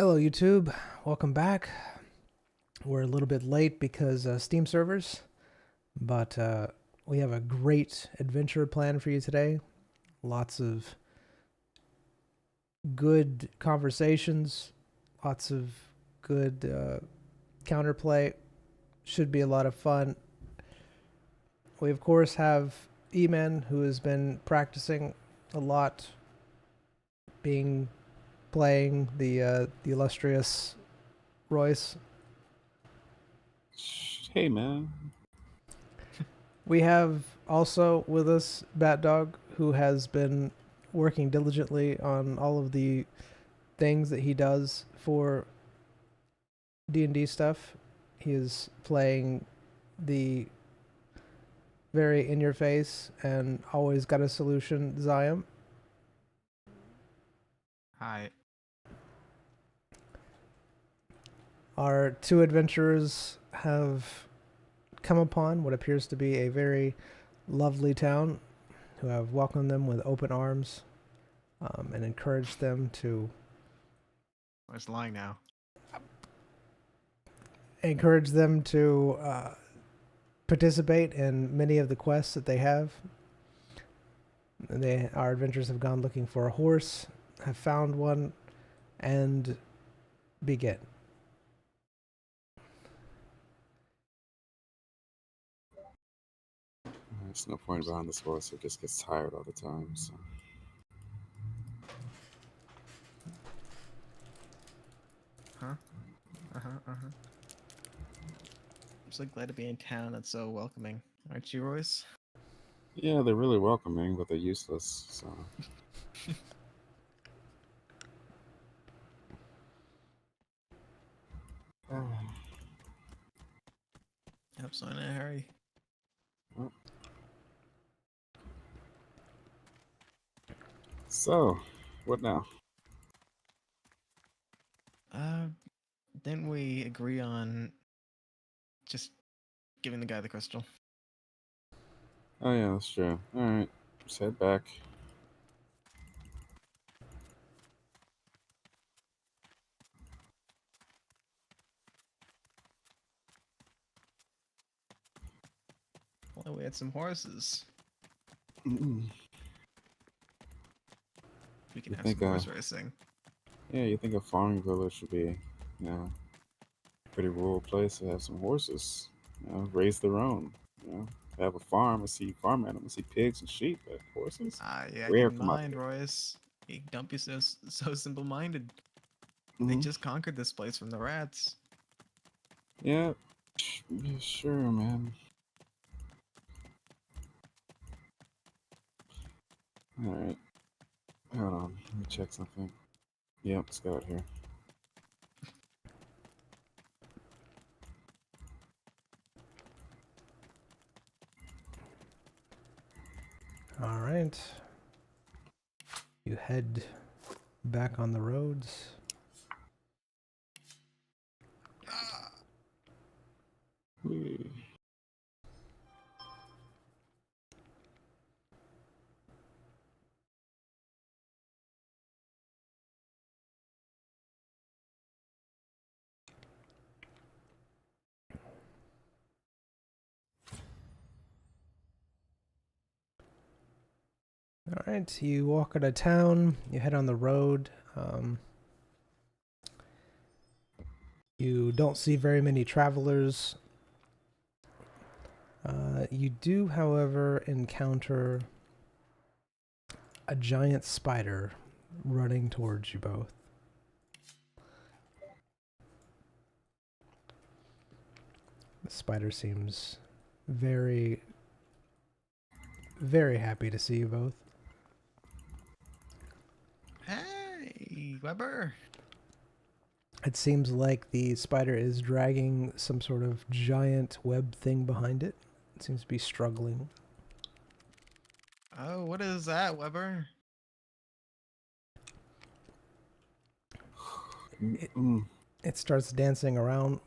Hello, YouTube. Welcome back. We're a little bit late because Steam servers, but we have a great adventure planned for you today. Lots of good conversations, lots of good counterplay. Should be a lot of fun. We, of course, have E-Man, who has been practicing a lot, playing the illustrious Royce. Hey, man. We have also with us Bat Dog, who has been working diligently on all of the things that he does for D&D stuff. He is playing the very in your face and always got a solution Zion. Hi. Our two adventurers have come upon what appears to be a very lovely town, who have welcomed them with open arms and encouraged them to I was lying now. Participate in many of the quests that they have. Our adventurers have gone looking for a horse, have found one, and begin. There's no point behind this horse. It just gets tired all the time. So. Huh? I'm so glad to be in town. It's so welcoming. Aren't you, Royce? Yeah, they're really welcoming, but they're useless. So. Yep, so in a hurry. So, what now? Didn't we agree on just giving the guy the crystal? Oh, yeah, that's true. Alright, just head back. Well, we had some horses. Mm-mm. We can You have think, some horse racing. Yeah, you think a farming village should be, pretty rural place to have some horses. Raise their own. Have a farm and see farm animals, see pigs and sheep, but horses? Yeah, keep Rare in come out mind, there. Royce. Don't be so simple-minded. They Mm-hmm. just conquered this place from the rats. Yeah, sure, man. Alright. Hold on. Let me check something. Yep, let's go out here. All right. You head back on the roads. Whee. All right. You walk out of town. You head on the road. You don't see very many travelers. You do, however, encounter a giant spider running towards you both. The spider seems very, very happy to see you both. Hey, Weber. It seems like the spider is dragging some sort of giant web thing behind it. It seems to be struggling. Oh, what is that, Weber? It starts dancing around.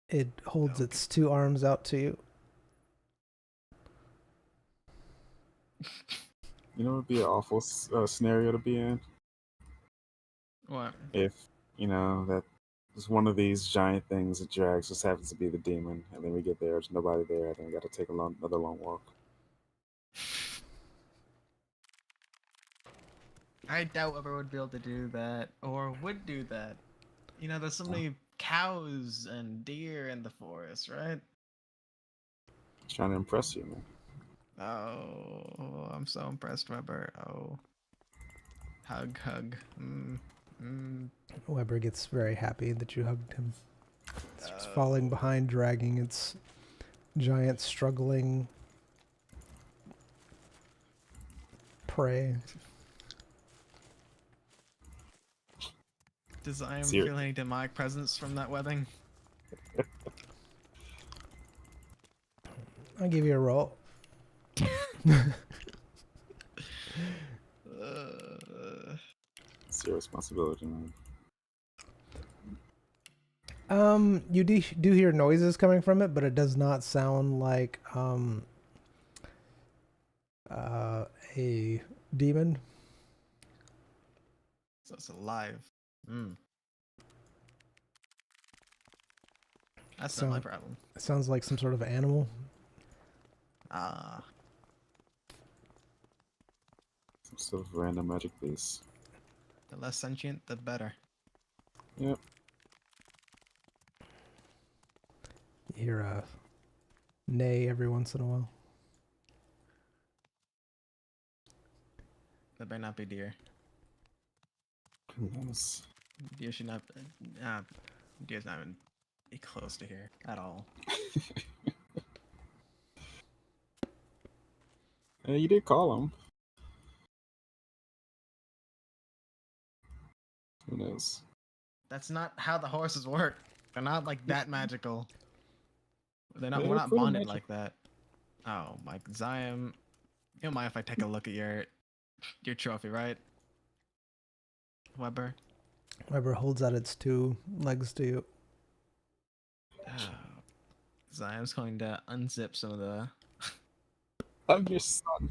It holds its two arms out to you. You know, it would be an awful scenario to be in. What? If, that is one of these giant things that drags just happens to be the demon, and then we get there, there's nobody there, then we got to take another long walk. I doubt Weber would be able to do that, or would do that. There's so many cows and deer in the forest, right? Trying to impress you, man. Oh, I'm so impressed, Weber. Oh. Hug. Weber gets very happy that you hugged him. It's Oh. falling behind, dragging its giant, struggling prey. Does I am Ser- feel any demonic presence from that webbing? I'll give you a roll. It's your responsibility, man. You do hear noises coming from it, but it does not sound like a demon. So it's alive. That's not my problem. It sounds like some sort of animal. Ah. Some sort of random magic beast. The less sentient, the better. Yep. You hear a neigh every once in a while. That better not be deer. Who knows? Deer should not. Deer's not even be close to here at all. You did call him. Who knows? That's not how the horses work. They're not like that magical. We're They're not pretty bonded magical. like that. Oh, Mike Zion. You don't mind if I take a look at your trophy, right? Weber. Weber holds out its two legs to you. Zion's going to unzip some of the. I'm your son.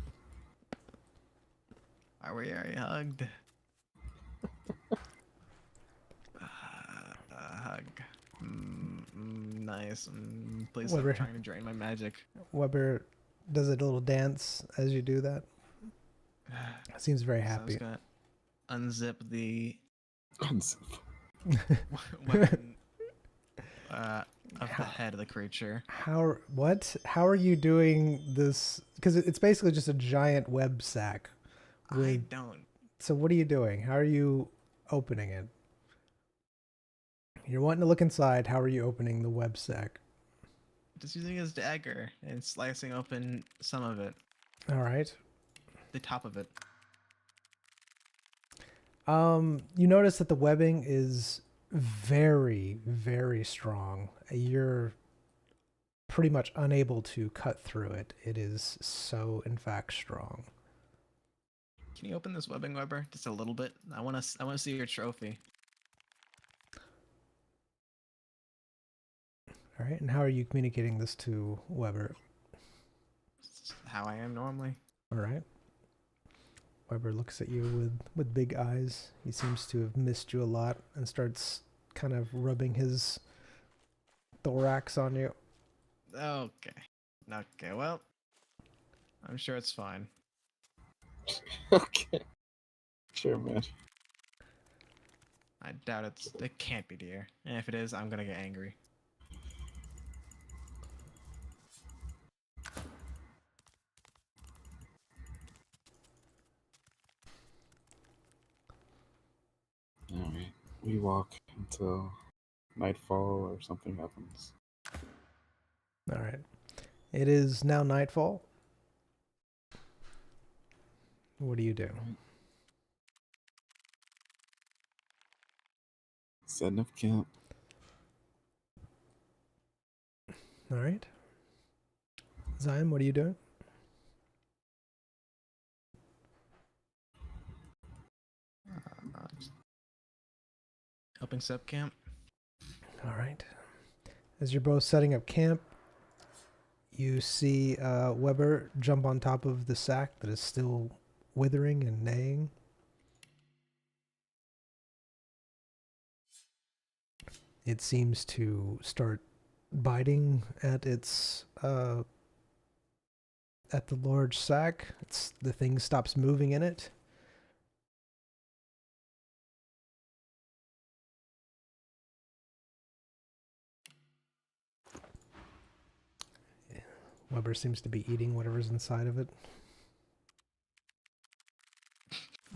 Are we already hugged? Hug. Nice. Please Weber. stop trying to drain my magic. Weber does a little dance as you do that. Seems very happy. So I was gonna unzip the Unzip. weapon of the head of the creature. How are you doing this? Because it's basically just a giant web sack. I don't. So what are you doing? How are you opening it? You're wanting to look inside. How are you opening the web sack? Just using his dagger and slicing open some of it. All right. The top of it. You notice that the webbing is very, very strong. You're pretty much unable to cut through it. It is so, in fact, strong. Can you open this webbing, Weber? Just a little bit. I want to see your trophy. All right. And how are you communicating this to Weber? It's how I am normally. All right. Weber looks at you with big eyes. He seems to have missed you a lot and starts kind of rubbing his thorax on you. Okay. Okay. Well, I'm sure it's fine. Okay. Sure, man. I doubt it can't be deer. And if it is, I'm gonna get angry. Alright. We walk until nightfall or something happens. All right. It is now nightfall. What do you do? Setting up camp. All right. Zion, what are you doing? Helping set up camp. All right. As you're both setting up camp, you see Weber jump on top of the sack that is still withering and neighing. it seems to start biting at its at the large sack. The thing stops moving in it. Weber seems to be eating whatever's inside of it.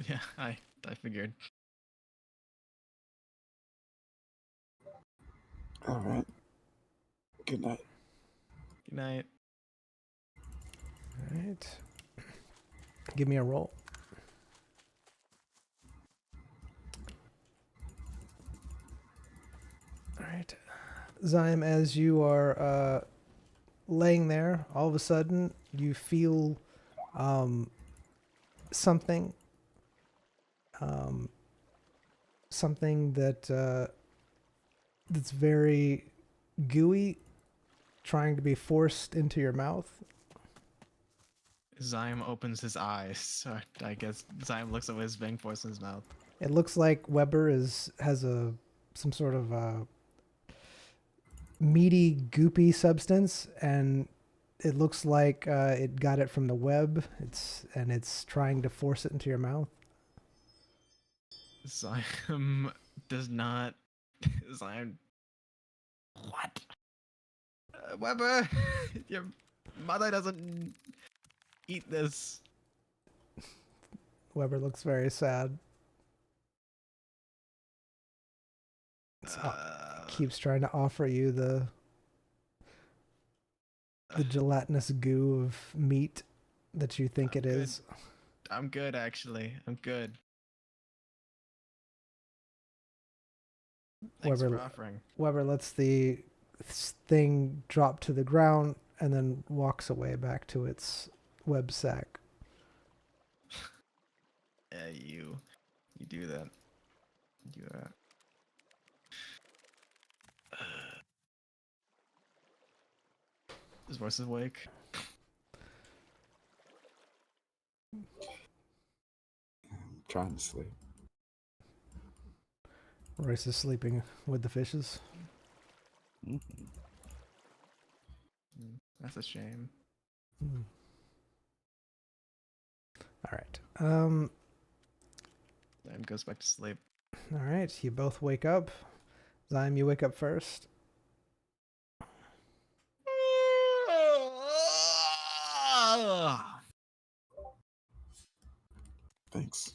Yeah, I figured. All right. Good night. Good night. All right. Give me a roll. All right. Zyme, as you are laying there, all of a sudden you feel something. Something that that's very gooey, trying to be forced into your mouth. Zyme opens his eyes, so I guess Zyme looks at what is being forced in his mouth. It looks like Weber has some sort of meaty, goopy substance, and it looks like it got it from the web. It's trying to force it into your mouth. Zyme does not. Zyme. What? Weber, your mother doesn't eat this. Weber looks very sad. Keeps trying to offer you the gelatinous goo of meat that you think it is. I'm good, actually. I'm good. Thanks for offering. Weber lets the thing drop to the ground and then walks away back to its web sack. Yeah, you do that. You Is Royce awake? I'm trying to sleep. Royce is sleeping with the fishes. Mm-hmm. That's a shame. All right. Zyme goes back to sleep. All right. You both wake up. Zyme, you wake up first. Thanks.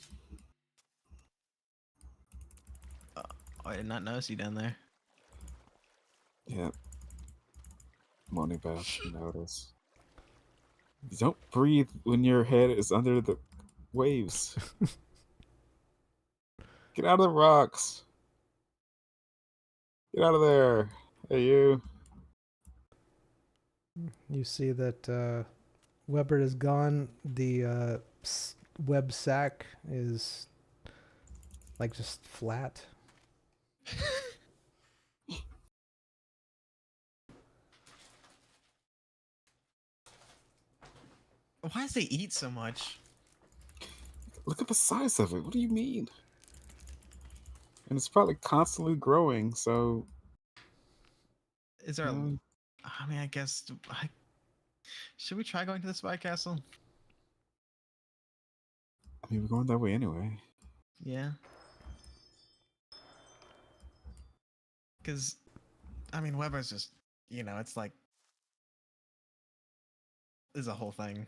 Oh, I did not notice you down there. Yeah. Morning bath, you notice. You don't breathe when your head is under the waves. Get out of the rocks. Get out of there. Hey, you. You see that Weber is gone. The web sack is like just flat. Why does they eat so much? Look at the size of it. What do you mean? And it's probably constantly growing, so... Is there I mean, I guess... Should we try going to the Spy Castle? I mean, we're going that way anyway. Yeah. Because, I mean, Weber's just, it's like... There's a whole thing.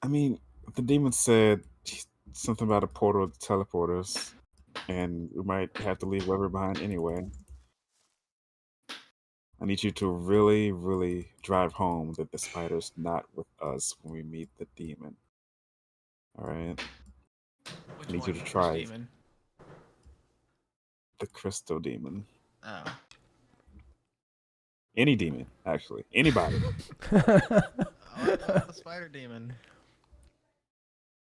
I mean, the demon said something about a portal to teleport us, and we might have to leave Weber behind anyway. I need you to really, really drive home that the spider's not with us when we meet the demon. Alright? I need you to try it. Demon? The crystal demon. Oh. Any demon, actually. Anybody. The spider demon.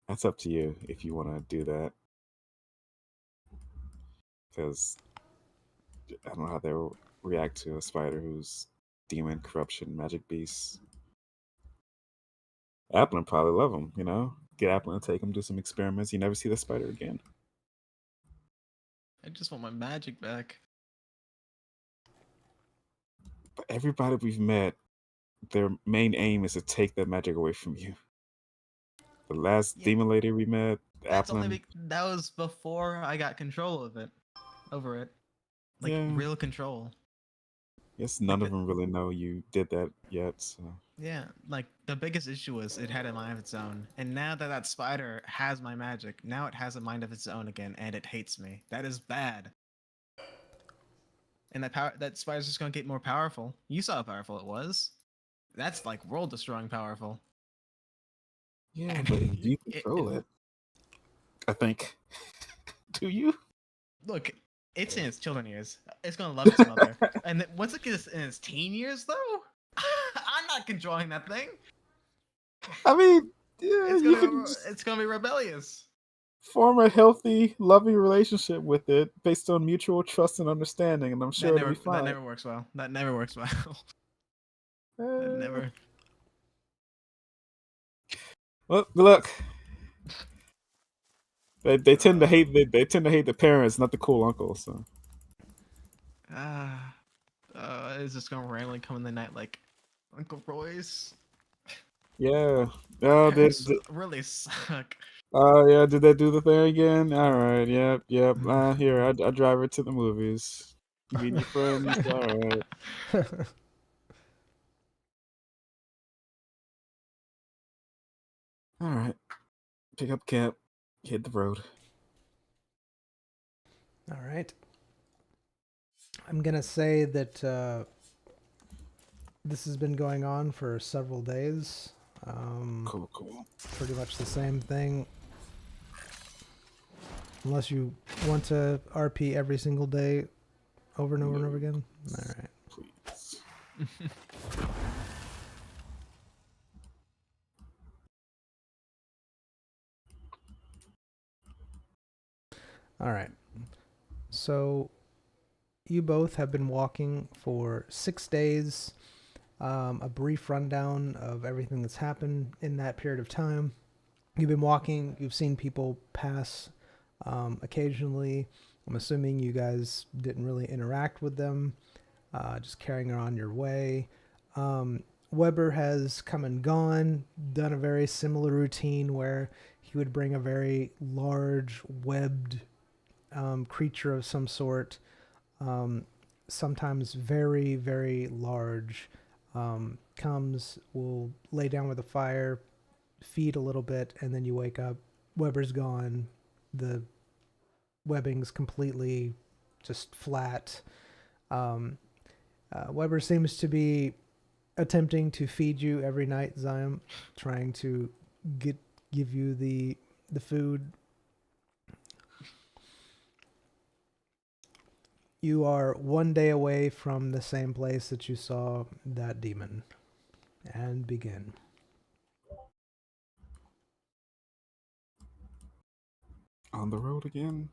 That's up to you if you want to do that. Because I don't know how they'll react to a spider who's demon, corruption, magic beast. Applin probably love him, Get Applin and take him, do some experiments. You never see the spider again. I just want my magic back. But everybody we've met, their main aim is to take that magic away from you. The last Yeah. demon lady we met, That's only Applin, that was before I got control of it, over it, like yeah. real control. Guess Like none of them really know you did that yet. So yeah, like the biggest issue was it had a mind of its own, and now that that spider has my magic, now it has a mind of its own again, and it hates me. That is bad. And that spider's just gonna get more powerful. You saw how powerful it was. That's like world destroying powerful. yeah, And but you control it. I think. Do you? Look, it's in its children years. It's gonna love its mother. And once it gets in its teen years, though, I'm not controlling that thing. I mean, yeah, It's you gonna can just it's gonna be rebellious. form a healthy, loving relationship with it based on mutual trust and understanding, and I'm sure it'll be That fine. never works well. That never works well. That Uh, never. Well, good luck. They tend to hate they tend to hate the parents, not the cool uncle. So It's just gonna randomly come in the night like Uncle Royce. yeah, oh, Parents really suck. yeah, did they do the thing again? All right, yep. Here, I drive her to the movies. You meet your friends. All right. All right. Pick up camp. Hit the road. All right. I'm gonna say that this has been going on for several days. Cool. Pretty much the same thing. Unless you want to RP every single day over and over and over again. All right. Please. All right. So you both have been walking for 6 days. A brief rundown of everything that's happened in that period of time. You've been walking. You've seen people pass occasionally. I'm assuming you guys didn't really interact with them. Just carrying on your way. Weber has come and gone, done a very similar routine where he would bring a very large webbed creature of some sort, sometimes very, very large, comes, will lay down with a fire, feed a little bit, and then you wake up. Weber's gone. The webbing's completely just flat. Weber seems to be attempting to feed you every night, Zion, trying to give you the food. You are 1 day away from the same place that you saw that demon. And begin. On the road again.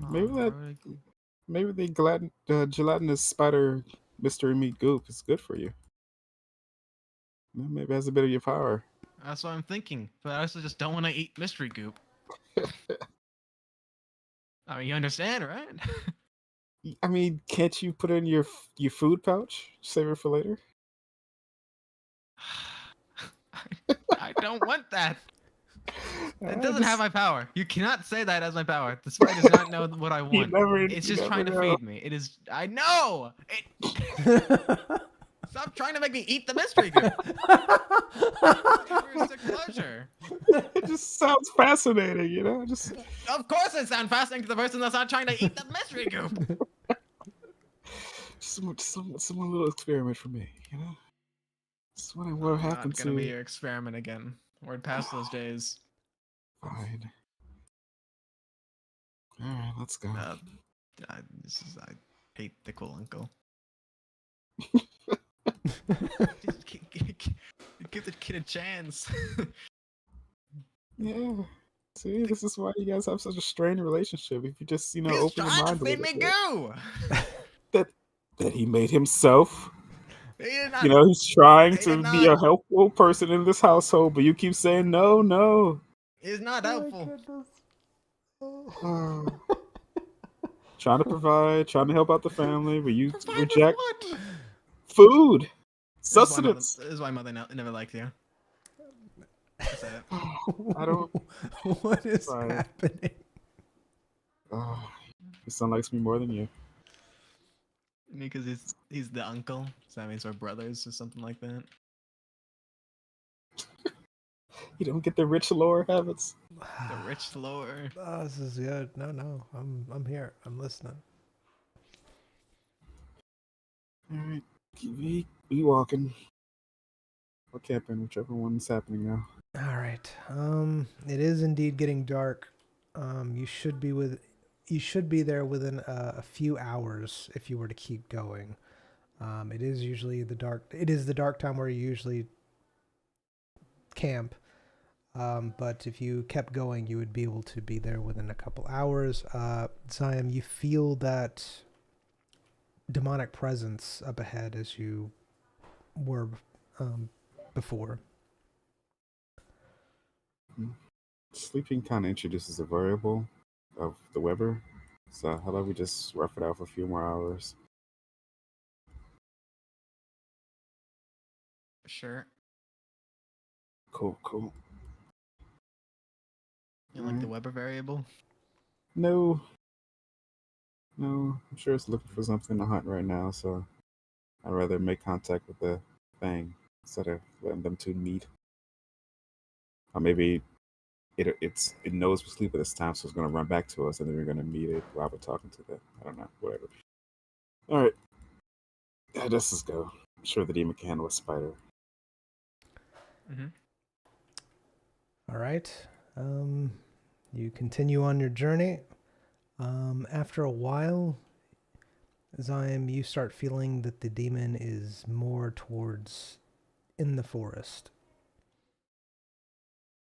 Oh, Maybe the gelatinous spider mystery meat goop is good for you. Maybe it has a bit of your power. that's what I'm thinking. But I also just don't want to eat mystery goop. I mean, you understand, right? I mean, can't you put it in your food pouch? Save it for later. I don't want that. It doesn't have my power. You cannot say that as my power. The spider does not know what I want. It's just trying to feed me. It is. I know. Stop trying to make me eat the mystery goop. It's a pleasure. It just sounds fascinating, you know. Just Of course, it sounds fascinating to the person that's not trying to eat the mystery goop. some little experiment for me, you know. That's what I want to happen Not gonna be to. your experiment again. We're past those days. Fine. All right, let's go. I hate the cool uncle. Just give the kid a chance. Yeah. See, this is why you guys have such a strained relationship. If you just, He's open your trying mind to a feed little me bit. goo. That he made himself. He did not. He's trying He to did be a not. helpful person in this household, but you keep saying He's not helpful. Trying Trying to provide, trying to help out the family, but you Provide reject what? food, sustenance. This is why mother never liked you. That's it. I don't. What is Sorry. happening? Your son likes me more than you. Because he's the uncle, so that means we're brothers or something like that. You don't get the rich lore habits. The rich lore. Oh, this is good. No, I'm here. I'm listening. All right, keep walking. Or camping, whichever one's happening now. All right. It is indeed getting dark. You should be there within a few hours if you were to keep going. It is usually the dark time where you usually camp. But if you kept going, you would be able to be there within a couple hours. Zion, you feel that demonic presence up ahead as you were before. Sleeping kind of introduces a variable of the Weber. So how about we just rough it out for a few more hours? Sure. Cool. You like the Weber variable? No. I'm sure it's looking for something to hunt right now, so I'd rather make contact with the thing instead of letting them two meet. Or maybe it knows we sleep at this time, so it's going to run back to us, and then we're going to meet it while we're talking to the, I don't know, whatever. All right. Let's just go. I'm sure the demon can handle a spider. Mm-hmm. All right. You continue on your journey. After a while, Zion, you start feeling that the demon is more towards in the forest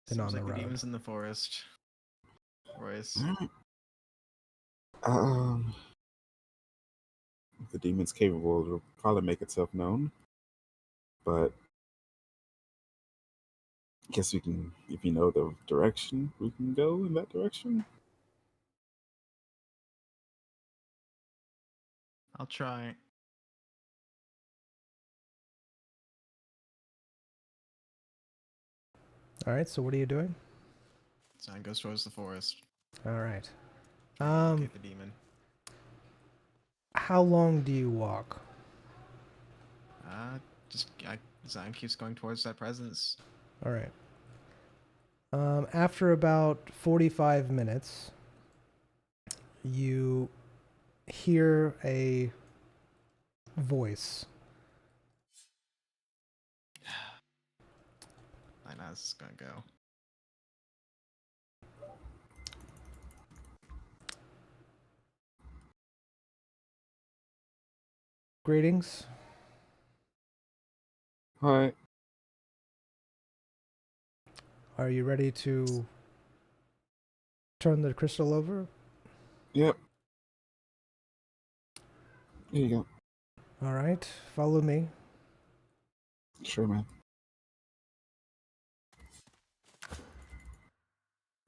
than on the road. The demon's in the forest. Royce. If the demon's capable, it'll probably make itself known. But I guess we can, if you know the direction, we can go in that direction. I'll try. All right, so what are you doing? Zion goes towards the forest. All right. Get the demon. How long do you walk? Zion keeps going towards that presence. All right. After about 45 minutes, you hear a voice. I know this is gonna go. Greetings. Hi. Are you ready to turn the crystal over? Yep. Here you go. All right, follow me. Sure, man.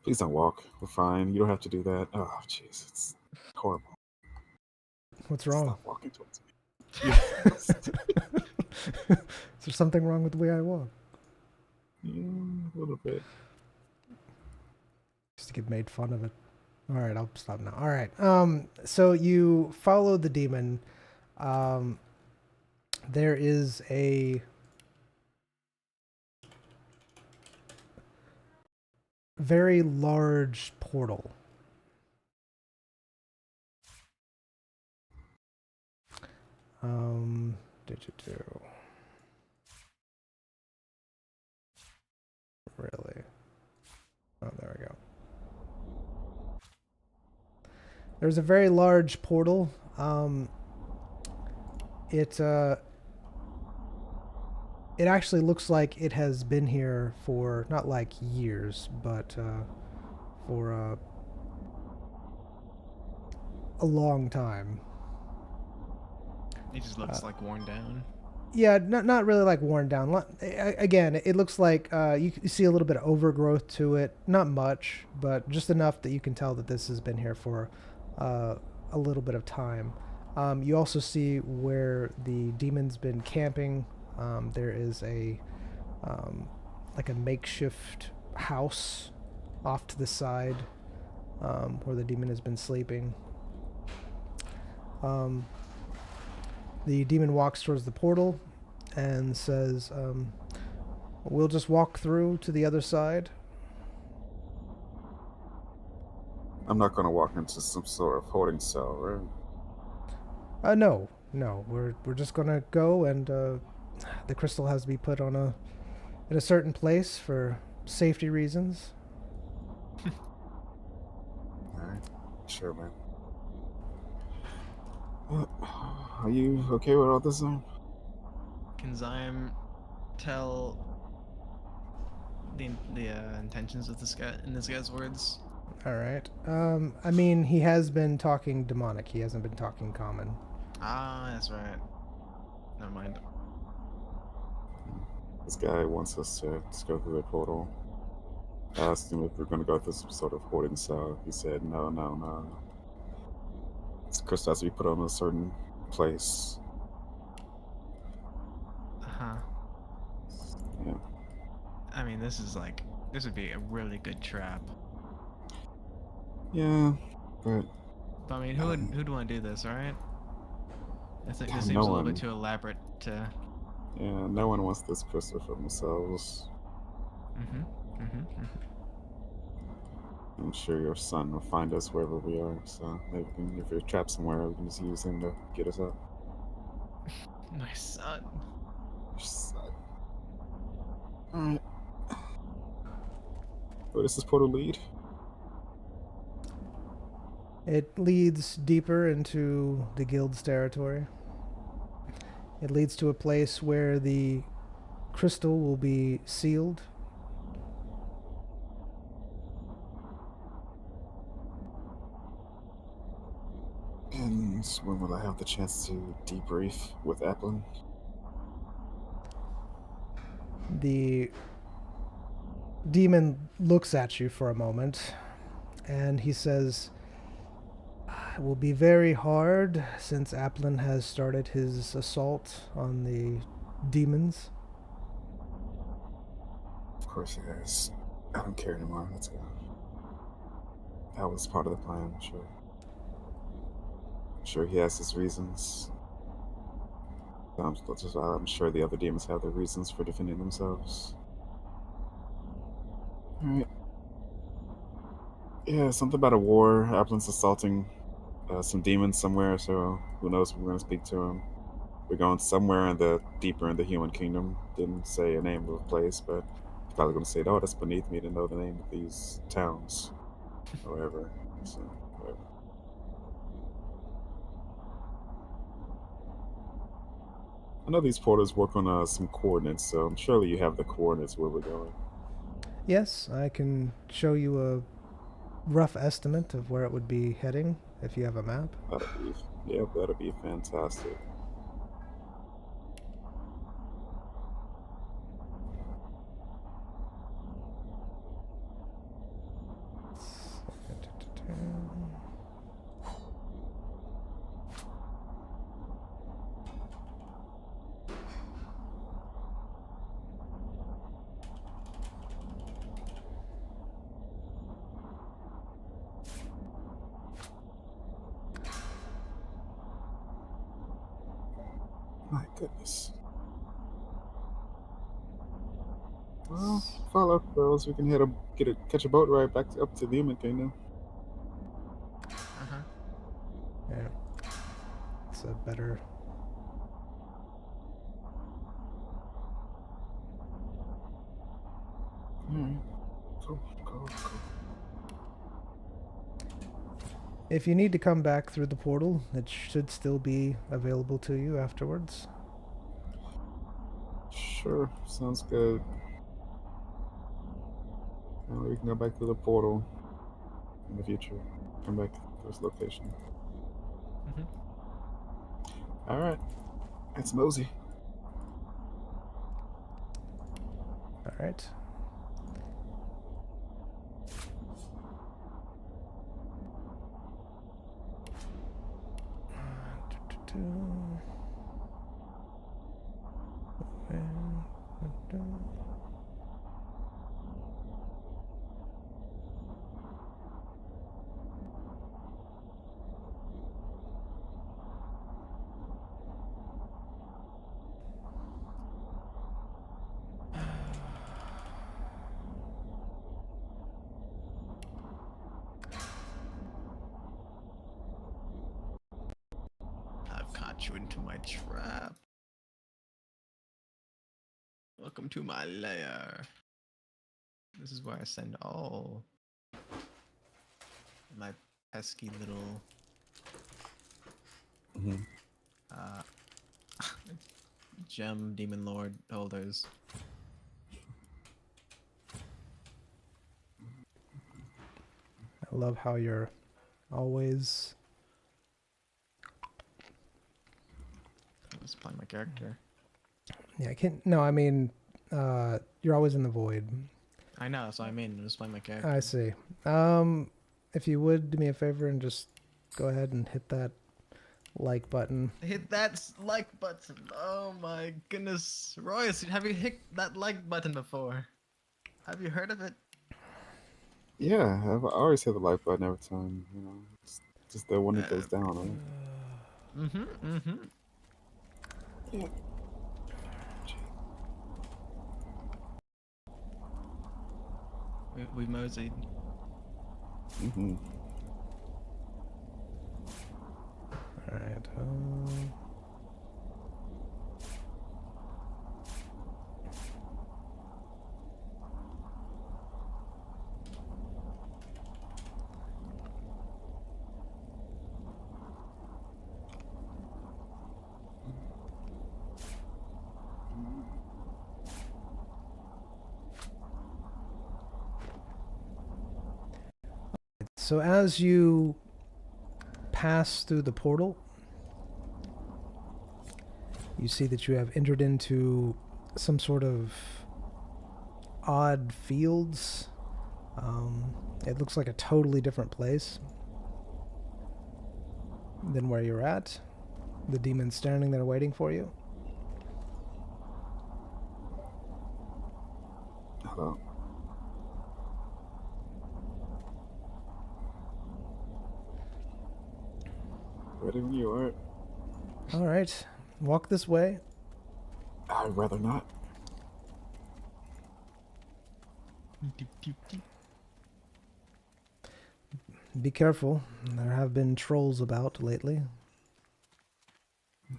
Please don't walk. We're fine. You don't have to do that. Oh, jeez. It's horrible. What's wrong? Stop walking towards me. Is there something wrong with the way I walk? Yeah, a little bit. Just to get made fun of it. All right, I'll stop now. All right. So you follow the demon. There is a very large portal. Really? Oh, there we go. There's a very large portal. It actually looks like it has been here for not like years, but for a long time. It just looks like worn down. Yeah, not really like worn down. Again, it looks like you see a little bit of overgrowth to it. Not much, but just enough that you can tell that this has been here for a a little bit of time. You also see where the demon's been camping. There is like a makeshift house off to the side where the demon has been sleeping. The demon walks towards the portal and says, we'll just walk through to the other side. I'm not going to walk into some sort of holding cell, right? No. We're just gonna go, and the crystal has to be put in a certain place for safety reasons. Alright. Sure, man. Are you okay with all this, Zime? Can Zyme tell the intentions of this guy in this guy's words? All right. I mean, he has been talking demonic. He hasn't been talking common. Ah, that's right. Never mind. This guy wants us to just go through the portal. I asked him if we're going to go through some sort of hoarding cell. He said, no. This crystal has to be put on a certain place. Uh-huh. Yeah. I mean, this would be a really good trap. Yeah, but I mean, who'd want to do this, right? I think this seems no a little one. bit too elaborate to... Yeah, no one wants this crystal for themselves. I'm sure your son will find us wherever we are, so maybe if we're trapped somewhere, we can just use him to get us out. My son. Your son. Alright. Where does this portal lead? It leads deeper into the guild's territory. It leads to a place where the crystal will be sealed. And when will I have the chance to debrief with Applin? The demon looks at you for a moment, and he says, it will be very hard since Applin has started his assault on the demons. Of course he has. I don't care anymore. Let's go. That was part of the plan, I'm sure. I'm sure he has his reasons. I'm sure the other demons have their reasons for defending themselves. Alright. Yeah, something about a war. Applin's assaulting some demons somewhere, so who knows if we're going to speak to him. We're going somewhere deeper in the human kingdom. Didn't say a name of a place, but he's probably going to say, oh, that's beneath me to know the name of these towns. Or whatever. So, whatever. I know these portals work on some coordinates, so surely you have the coordinates where we're going. Yes, I can show you a rough estimate of where it would be heading if you have a map. That'd be fantastic. My goodness. Well, follow up, girls. We can catch a boat ride back up to the human kingdom. Yeah. It's a better... Alright. Cool. If you need to come back through the portal, it should still be available to you afterwards. Sure, sounds good. Well, we can go back to the portal in the future. Come back to this location. Alright. That's mosey. Alright. you into my trap. Welcome to my lair. This is where I send all my pesky little gem demon lord holders. I love how you're always... I'm just playing my character. Yeah, I can't... No, I mean, you're always in the void. I know, that's what I mean. I'm just playing my character. I see. If you would do me a favor and just go ahead and hit that like button. Hit that like button. Oh my goodness. Royce, have you hit that like button before? Have you heard of it? Yeah, I always hit the like button every time. You know, it's just that when it goes down, right? Yeah. We moseyed. Alright, so as you pass through the portal, you see that you have entered into some sort of odd fields. It looks like a totally different place than where you're at. The demon's standing there waiting for you. Hello. Ready when you are. All right, walk this way. I'd rather not. Be careful. There have been trolls about lately.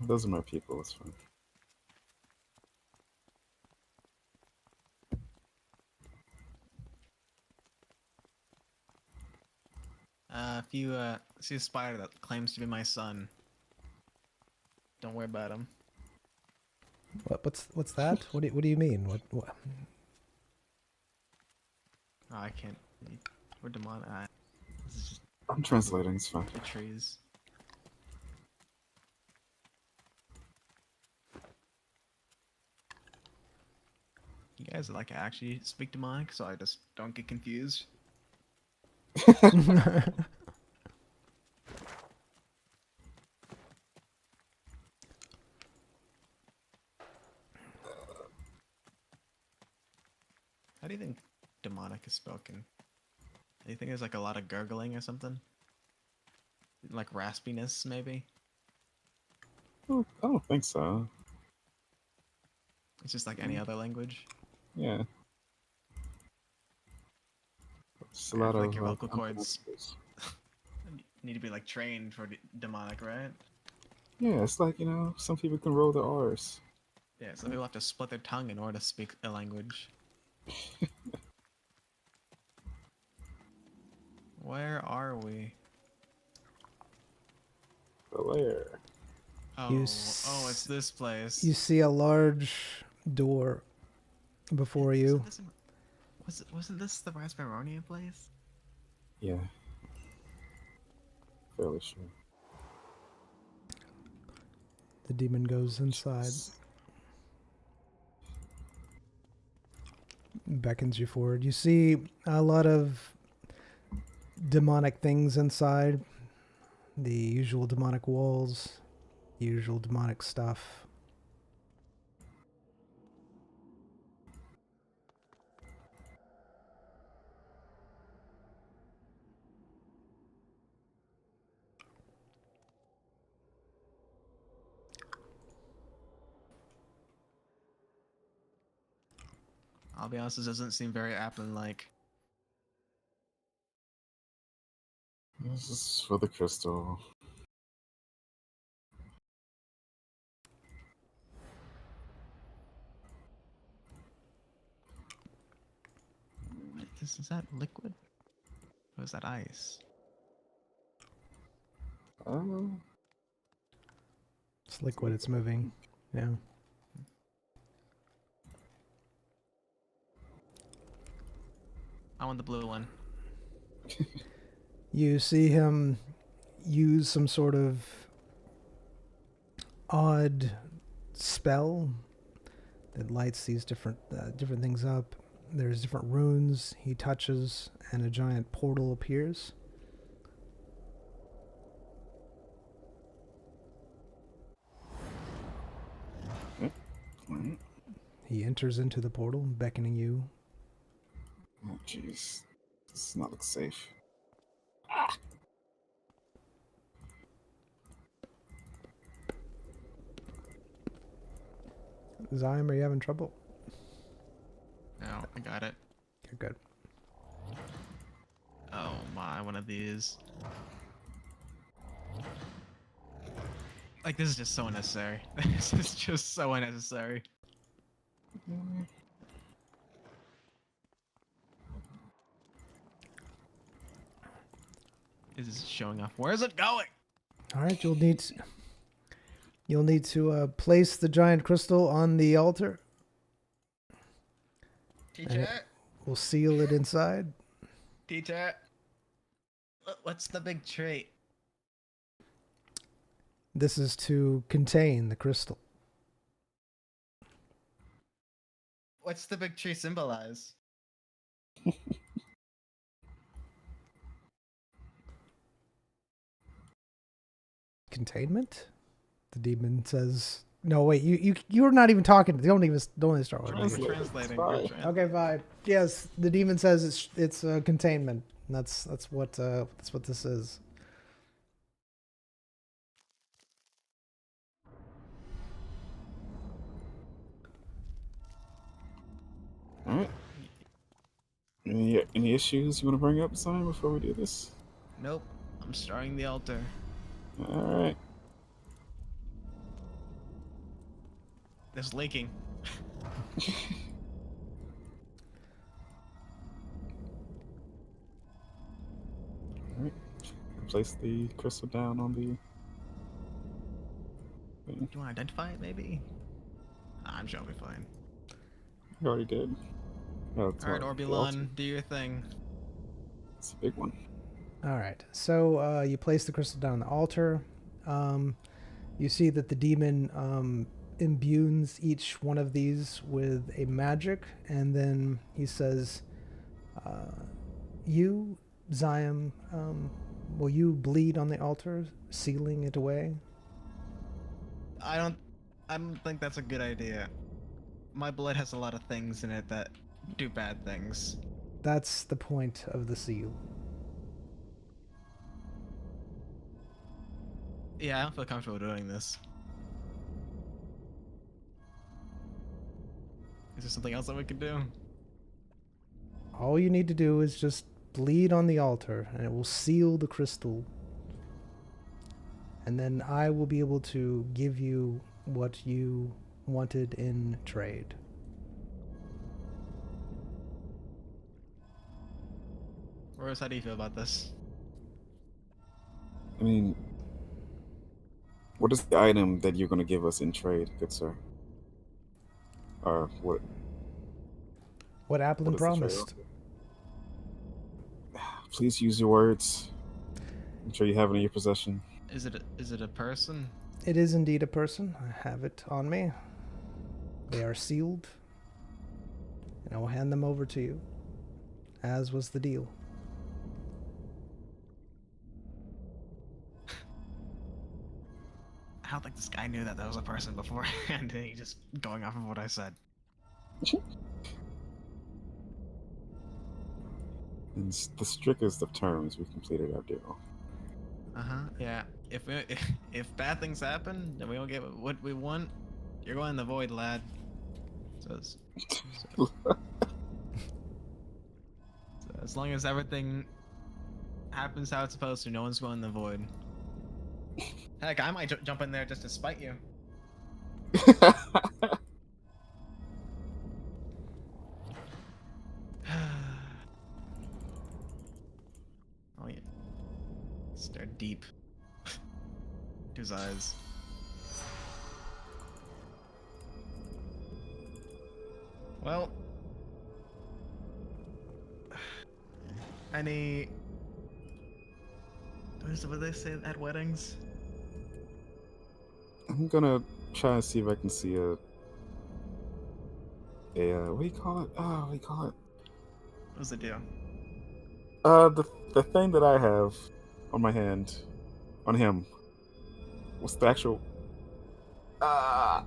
Those are my people. It's fine. If you see a spider that claims to be my son, don't worry about him. What's that? What do you mean? What? Oh, I can't. We're demonic. This is just I'm translating. It's fine. the trees. You guys like actually speak demonic, so I just don't get confused. How do you think demonic is spoken? Do you think there's like a lot of gurgling or something? Like raspiness, maybe? I don't think so. It's just like any other language. Yeah. Just a I lot feel of like your vocal cords unpronounceables. need to be like trained for demonic, right? Yeah, it's like, you know, some people can roll their R's. Yeah, some people have to split their tongue in order to speak a language. Where are we? The lair. Oh, it's this place. You see a large door before you. Wasn't this the Raspberonian place? Yeah. Fairly sure. The demon goes inside. Beckons you forward. You see a lot of demonic things inside. The usual demonic walls, the usual demonic stuff. I'll be honest, this doesn't seem very Applin-like. This is for the crystal. Is that liquid? Or is that ice? It's liquid. It's moving. Yeah. I want the blue one. You see him use some sort of odd spell that lights these different things up. There's different runes he touches, and a giant portal appears. He enters into the portal, beckoning you. Oh, jeez. This does not look safe. Zyme, are you having trouble? No, I got it. You're good. Oh my, one of these. Like, this is just so unnecessary. This is just so unnecessary. This is showing off. Where is it going? All right, you'll need to place the giant crystal on the altar. Teacher? We'll seal it inside. Teacher? What's the big trait? This is to contain the crystal. What's the big tree symbolize? Containment? The demon says. No, wait. You're not even talking. Don't even start with me. Translating. Okay, fine. Yes, the demon says it's containment. That's what this is. All right. Any issues you want to bring up, Simon, before we do this? Nope. I'm starting the altar. All right. It's leaking. Alright. Place the crystal down on the thing. Do you want to identify it, maybe? Nah, I'm sure I'll be fine. You already did. Oh, it's Alright, not- Orbulon, do your thing. It's a big one. All right. So you place the crystal down on the altar. You see that the demon imbues each one of these with a magic, and then he says, "You, Zyme, will you bleed on the altar, sealing it away?" I don't think that's a good idea. My blood has a lot of things in it that do bad things. That's the point of the seal. Yeah, I don't feel comfortable doing this. Is there something else that we could do? All you need to do is just bleed on the altar, and it will seal the crystal. And then I will be able to give you what you wanted in trade. Rose, how do you feel about this? I mean, what is the item that you're going to give us in trade, good sir? Or what? What Applin What is the trade promised. Please use your words. I'm sure you have it in your possession. Is it a person? It is indeed a person. I have it on me. They are sealed. And I will hand them over to you, as was the deal. I don't think this guy knew that was a person beforehand. He just going off of what I said. In the strictest of terms, we've completed our deal. Yeah. If bad things happen, then we don't get what we want. You're going in the void, lad. So as long as everything happens how it's supposed to, no one's going in the void. Heck, I might jump in there just to spite you. Stare deep to his eyes. Well, any... What do they say at weddings? I'm gonna try and see if I can see a what do you call it? What do you call it? What's the deal? The thing that I have on my hand, on him. What's the actual? Huh?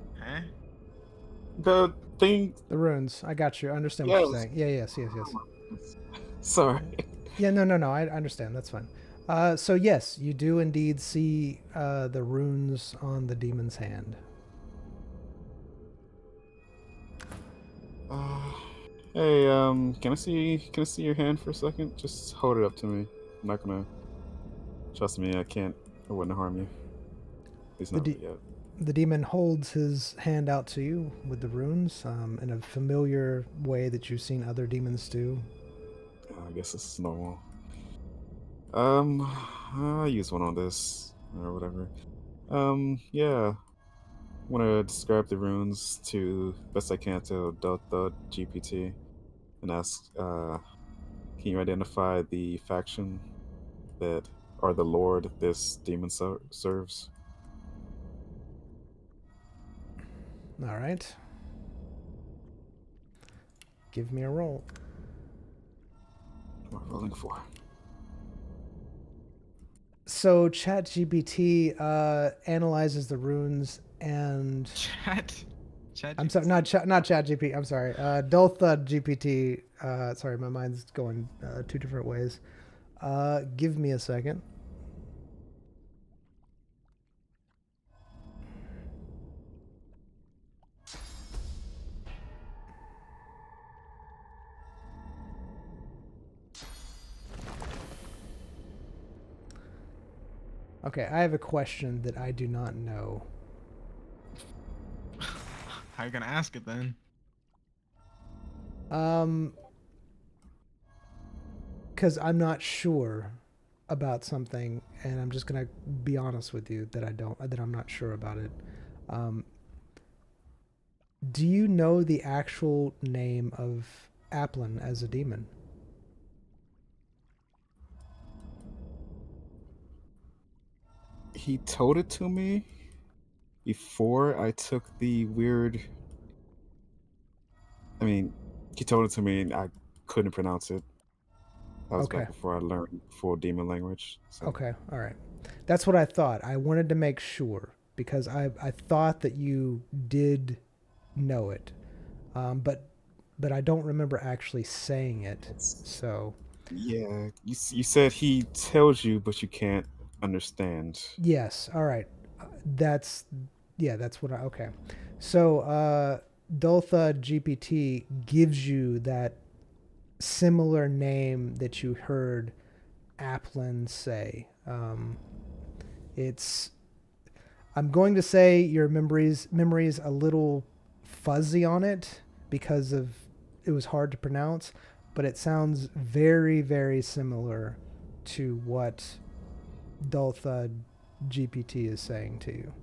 The thing. The runes. I got you. I understand what you're saying. Yeah. Yes. Sorry. Yeah. No. I understand. That's fine. So yes, you do indeed see the runes on the demon's hand. Hey, can I see your hand for a second? Just hold it up to me. I'm not gonna. Trust me, I wouldn't harm you. At least not yet. The demon holds his hand out to you with the runes in a familiar way that you've seen other demons do. I guess this is normal. I use one on this or whatever. Yeah. I want to describe the runes to best I can to the GPT and ask, can you identify the faction that or the lord this demon serves? All right. Give me a roll. What am I rolling for? So ChatGPT analyzes the runes and Chat. I'm sorry, not ChatGPT. I'm sorry, Dotha GPT. Sorry, my mind's going two different ways. Give me a second. Okay, I have a question that I do not know. How are you gonna ask it then? Because I'm not sure about something, and I'm just gonna be honest with you that I'm not sure about it. Do you know the actual name of Applin as a demon? He told it to me before I took the weird. I mean, he told it to me and I couldn't pronounce it. That was back before I learned full demon language. So. Okay, all right. That's what I thought. I wanted to make sure because I thought that you did know it, but I don't remember actually saying it. So. Yeah, you said he tells you, but you can't understand. Yes. All right. That's what I. Okay. So Dotha GPT gives you that similar name that you heard Applin say. I'm going to say your memory's a little fuzzy on it because of it was hard to pronounce, but it sounds very, very similar to what Dotha GPT is saying to you.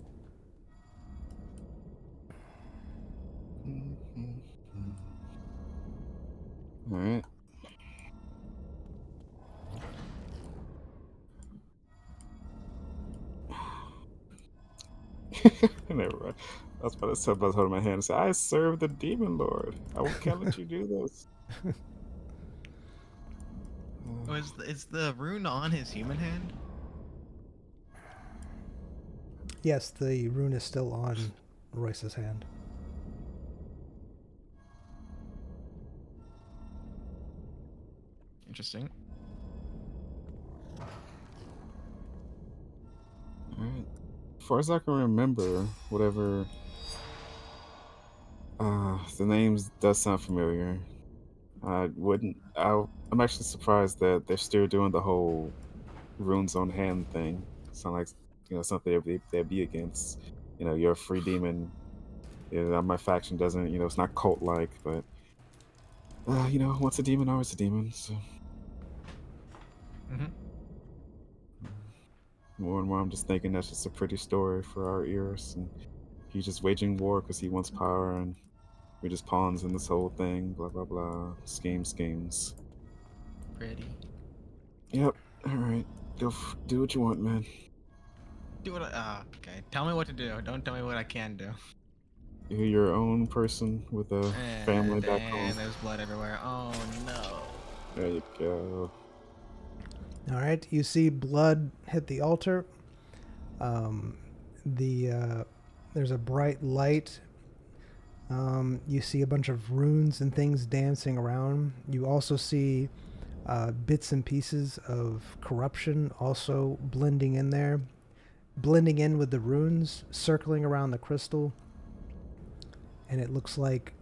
All right. Never mind. I was about to say, I was holding my hand and say, I serve the demon lord. I can't let you do this. Is the rune on his human hand? Yes, the rune is still on Royce's hand. Interesting. Alright. As far as I can remember, whatever the names does sound familiar. I'm actually surprised that they're still doing the whole runes on hand thing. Sound like something they'd be against. You're a free demon. My faction doesn't, it's not cult like, but once a demon, always a demon. So. More and more, I'm just thinking that's just a pretty story for our ears, and he's just waging war because he wants power, and we're just pawns in this whole thing. Blah blah blah. Schemes. Pretty. Yep. All right. Do what you want, man. Do what okay. Tell me what to do. Don't tell me what I can do. You're your own person with a family back home. And there's blood everywhere. Oh no. There you go. All right, you see blood hit the altar. There's a bright light. You see a bunch of runes and things dancing around. You also see bits and pieces of corruption also blending in there, blending in with the runes, circling around the crystal. And it looks like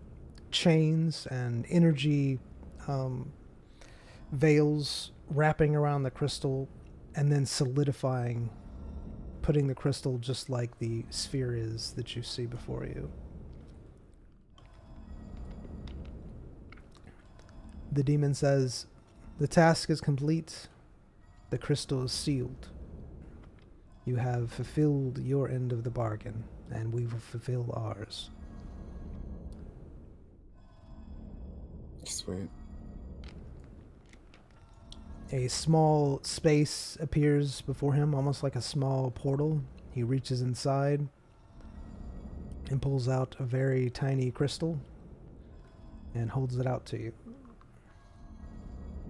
chains and energy veils wrapping around the crystal and then solidifying, putting the crystal just like the sphere is that you see before you. The demon says, "The task is complete. The crystal is sealed. You have fulfilled your end of the bargain, and we will fulfill ours." Sweet. A small space appears before him, almost like a small portal. He reaches inside and pulls out a very tiny crystal and holds it out to you.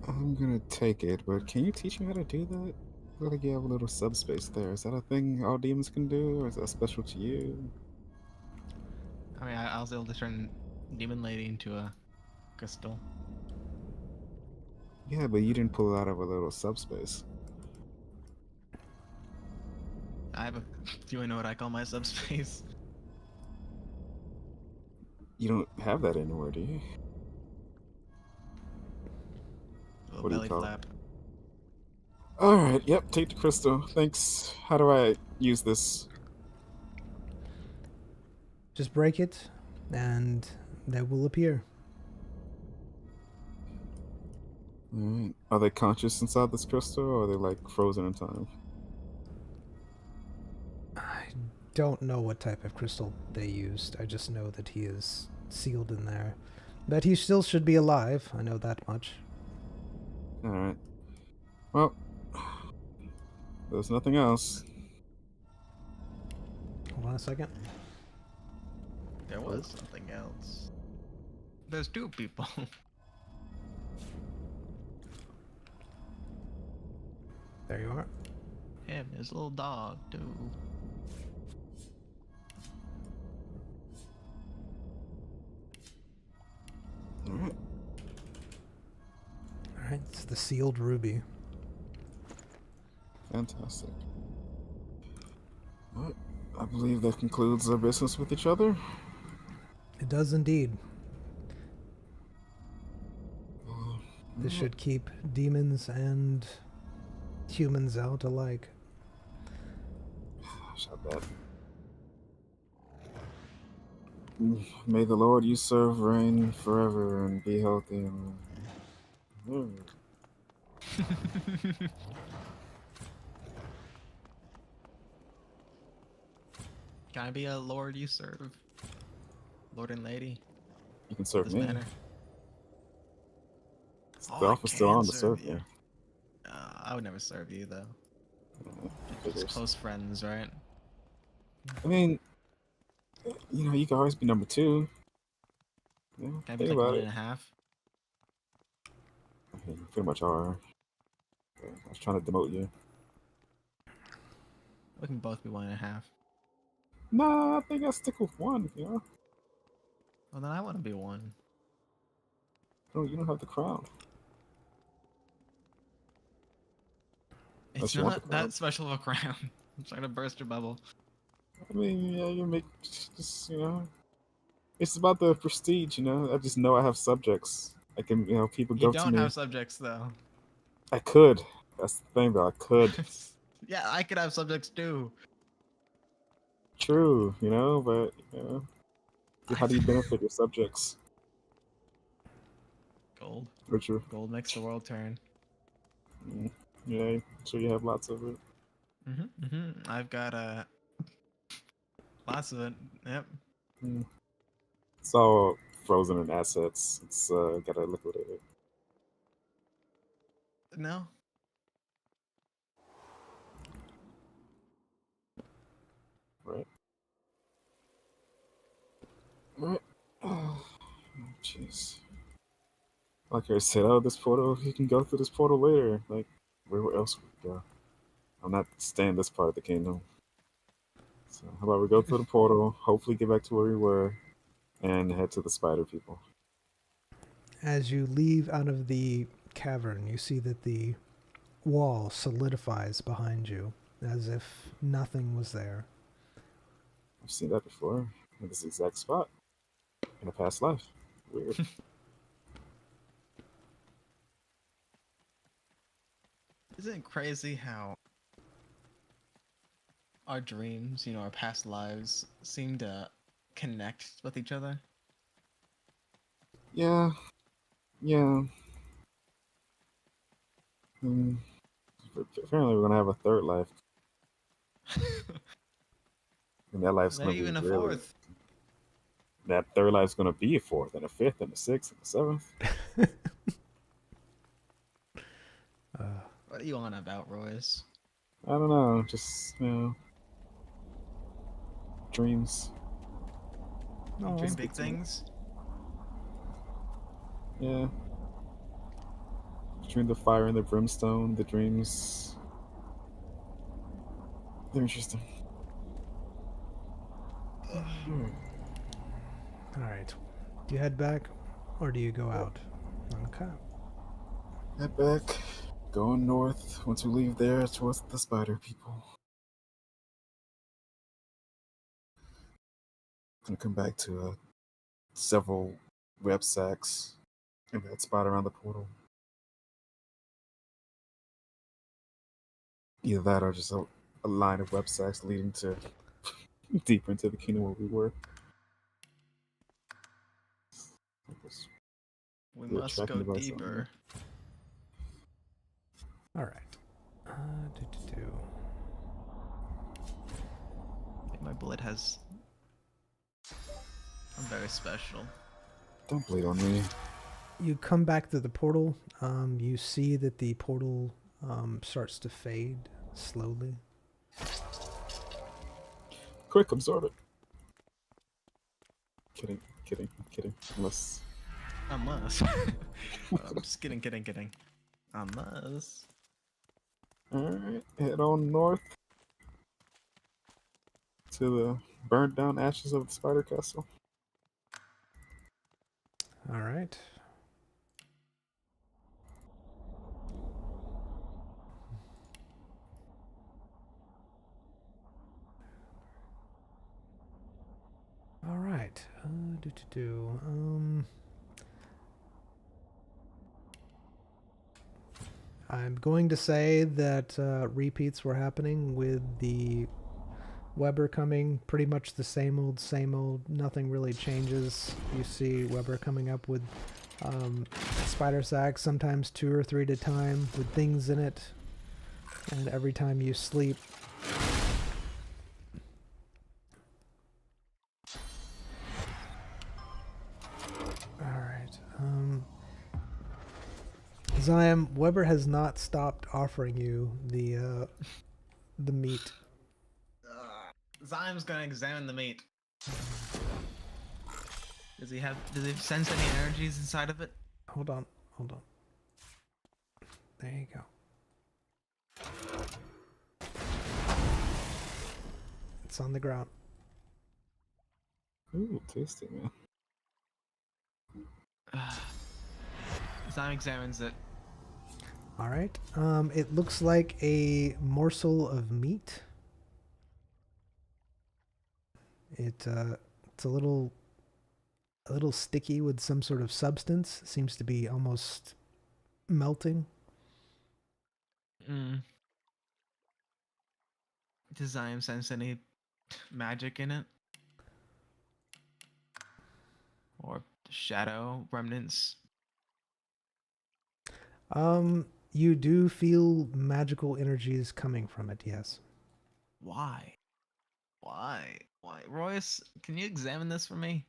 I'm gonna take it, but can you teach me how to do that? I feel like you have a little subspace there. Is that a thing all demons can do, or is that special to you? I mean, I was able to turn Demon Lady into a crystal. Yeah, but you didn't pull it out of a little subspace. Do I know what I call my subspace? You don't have that anywhere, do you? Little What do you belly call it? flap. Alright, yep, take the crystal. Thanks. How do I use this? Just break it, and that will appear. Alright. Are they conscious inside this crystal, or are they like frozen in time? I don't know what type of crystal they used. I just know that he is sealed in there. But he still should be alive. I know that much. Alright. Well, there's nothing else. Hold on a second. There was something else. There's two people. There you are. Him, his little dog, too. Alright. Alright, it's the sealed ruby. Fantastic. Alright. I believe that concludes our business with each other. It does indeed. This should keep demons and humans out alike. Shut that. May the Lord you serve reign forever and be healthy. Can I be a lord you serve? Lord and lady? You can serve This me. manner. The offer's still on to serve you. you. I would never serve you though. Just Figures. close friends, right? I mean, you know, you can always be number two. Yeah, Can I be think like about 1.5? You pretty much are. I was trying to demote you. We can both be 1.5. Nah, I think I stick with one, you know? Well, then I want to be 1. No, you don't have the crown. It's you want not the crown? that special of a crown. I'm trying to burst your bubble. I mean, yeah, you make just, you know, it's about the prestige, you know. I just know I have subjects. I can, you know, people You go to don't me. have subjects though. I could. That's the thing, though. I could. Yeah, I could have subjects too. True, you know, but you know, how do you benefit your subjects? Gold. Richard. Gold makes the world turn. Yeah, so you have lots of it. I've got lots of it. Yep. Mm. It's all frozen in assets. It's gotta liquidate it. No. Right. Right. Oh, jeez. Like I said, oh, this portal, you can go through this portal later. Like, where else would we go? I'm not staying this part of the kingdom. So, how about we go through the portal, hopefully get back to where we were, and head to the spider people. As you leave out of the cavern, you see that the wall solidifies behind you, as if nothing was there. I've seen that before, in this exact spot, in a past life. Weird. Isn't it crazy how our dreams, our past lives, seem to connect with each other? Yeah. Yeah. Apparently, we're gonna have a third life, and that life's Maybe gonna be even a really. fourth. That third life's gonna be a fourth, and a fifth, and a sixth, and a seventh. What are you on about, Royce? I don't know. Just dreams. You dream big things? Yeah. Dream the fire and the brimstone. The dreams. They're interesting. All right. Do you head back, or do you go out? Okay. Head back. Going north. Once we leave there, towards the spider people. Gonna come back to several web sacks in that spot around the portal. Either that or just a line of web sacks leading to deeper into the kingdom where we were. We must go deeper. All right. My bullet has. I'm very special. Don't bleed on me. You come back to the portal. You see that the portal starts to fade slowly. Quick, absorb it. Kidding. Unless. I'm just kidding. Unless. Alright, head on north to the burned down ashes of the spider castle. All right. All right. I'm going to say that repeats were happening with the Weber coming, pretty much the same old, nothing really changes. You see Weber coming up with spider sacks, sometimes 2 or 3 at a time, with things in it, and every time you sleep, Zion, Weber has not stopped offering you the meat. Zion's gonna examine the meat. Does he sense any energies inside of it? Hold on. There you go. It's on the ground. Ooh, tasty, man. Zion examines it. All right. It looks like a morsel of meat. It's a little sticky with some sort of substance. Seems to be almost melting. Does Zion sense any magic in it? Or shadow remnants? You do feel magical energies coming from it, yes. Why? Why? Royce, can you examine this for me?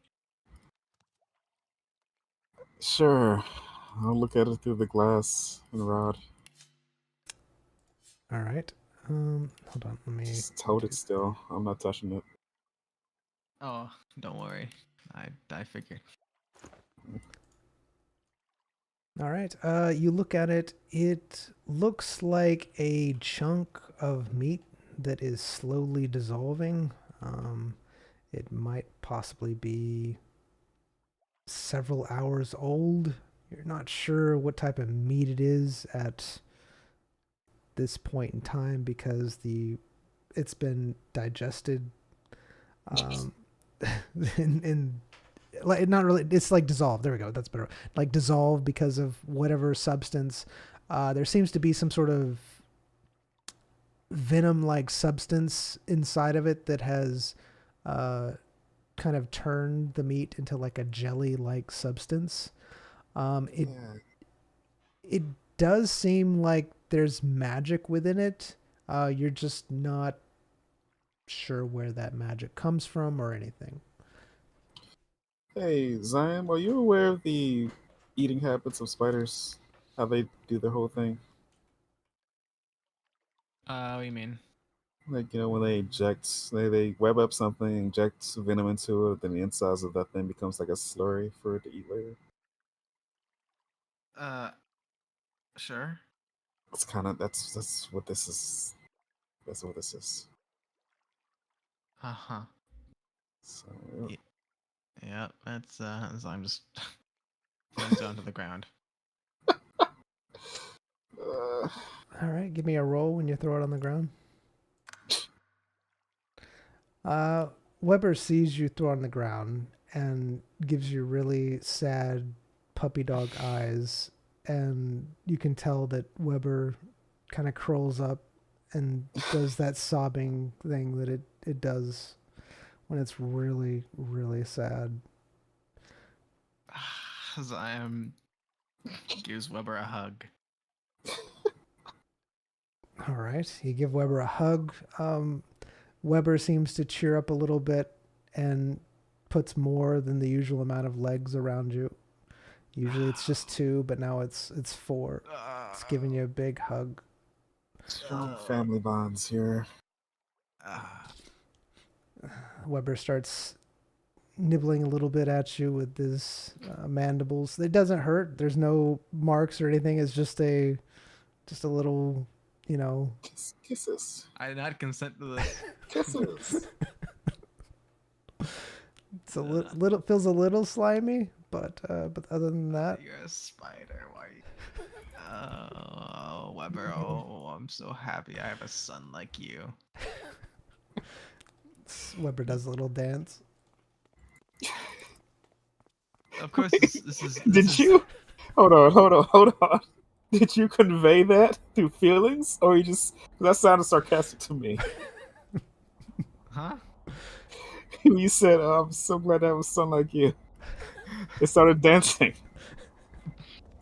Sure. I'll look at it through the glass and rod. All right. Hold on. Let me Just hold it still. I'm not touching it. Oh, don't worry. I figured. All right. You look at it. It looks like a chunk of meat that is slowly dissolving. It might possibly be several hours old. You're not sure what type of meat it is at this point in time because it's been digested. In like not really, it's like dissolved. There we go. That's better. Like dissolved because of whatever substance. There seems to be some sort of venom-like substance inside of it that has kind of turned the meat into like a jelly-like substance. It does seem like there's magic within it. You're just not sure where that magic comes from or anything. Hey, Zion, are you aware of the eating habits of spiders? How they do their whole thing? What do you mean? Like, when they inject, they web up something, inject venom into it, then the insides of that thing becomes like a slurry for it to eat later. Sure. It's kind of, that's what this is. That's what this is. Uh-huh. So, Yeah, that's so I'm just thrown down to the ground. All right, give me a roll when you throw it on the ground. Weber sees you throw it on the ground and gives you really sad puppy dog eyes, and you can tell that Weber kind of curls up and does that sobbing thing that it does when it's really, really sad. Zion gives Weber a hug. All right, you give Weber a hug. Weber seems to cheer up a little bit and puts more than the usual amount of legs around you. Usually it's just 2, but now it's 4. It's giving you a big hug. strong family bonds here. Weber starts nibbling a little bit at you with his mandibles. It doesn't hurt. There's no marks or anything. It's just a little, Kisses. I did not consent to this. Kisses. It's a little feels a little slimy, but other than that, You're a spider. Why? Oh, Weber. Oh, I'm so happy I have a son like you. Weber does a little dance. Of course, this is. Did you? Hold on. Did you convey that through feelings, or you just? That sounded sarcastic to me. Huh? You said, oh, "I'm so glad I have a son like you." They started dancing.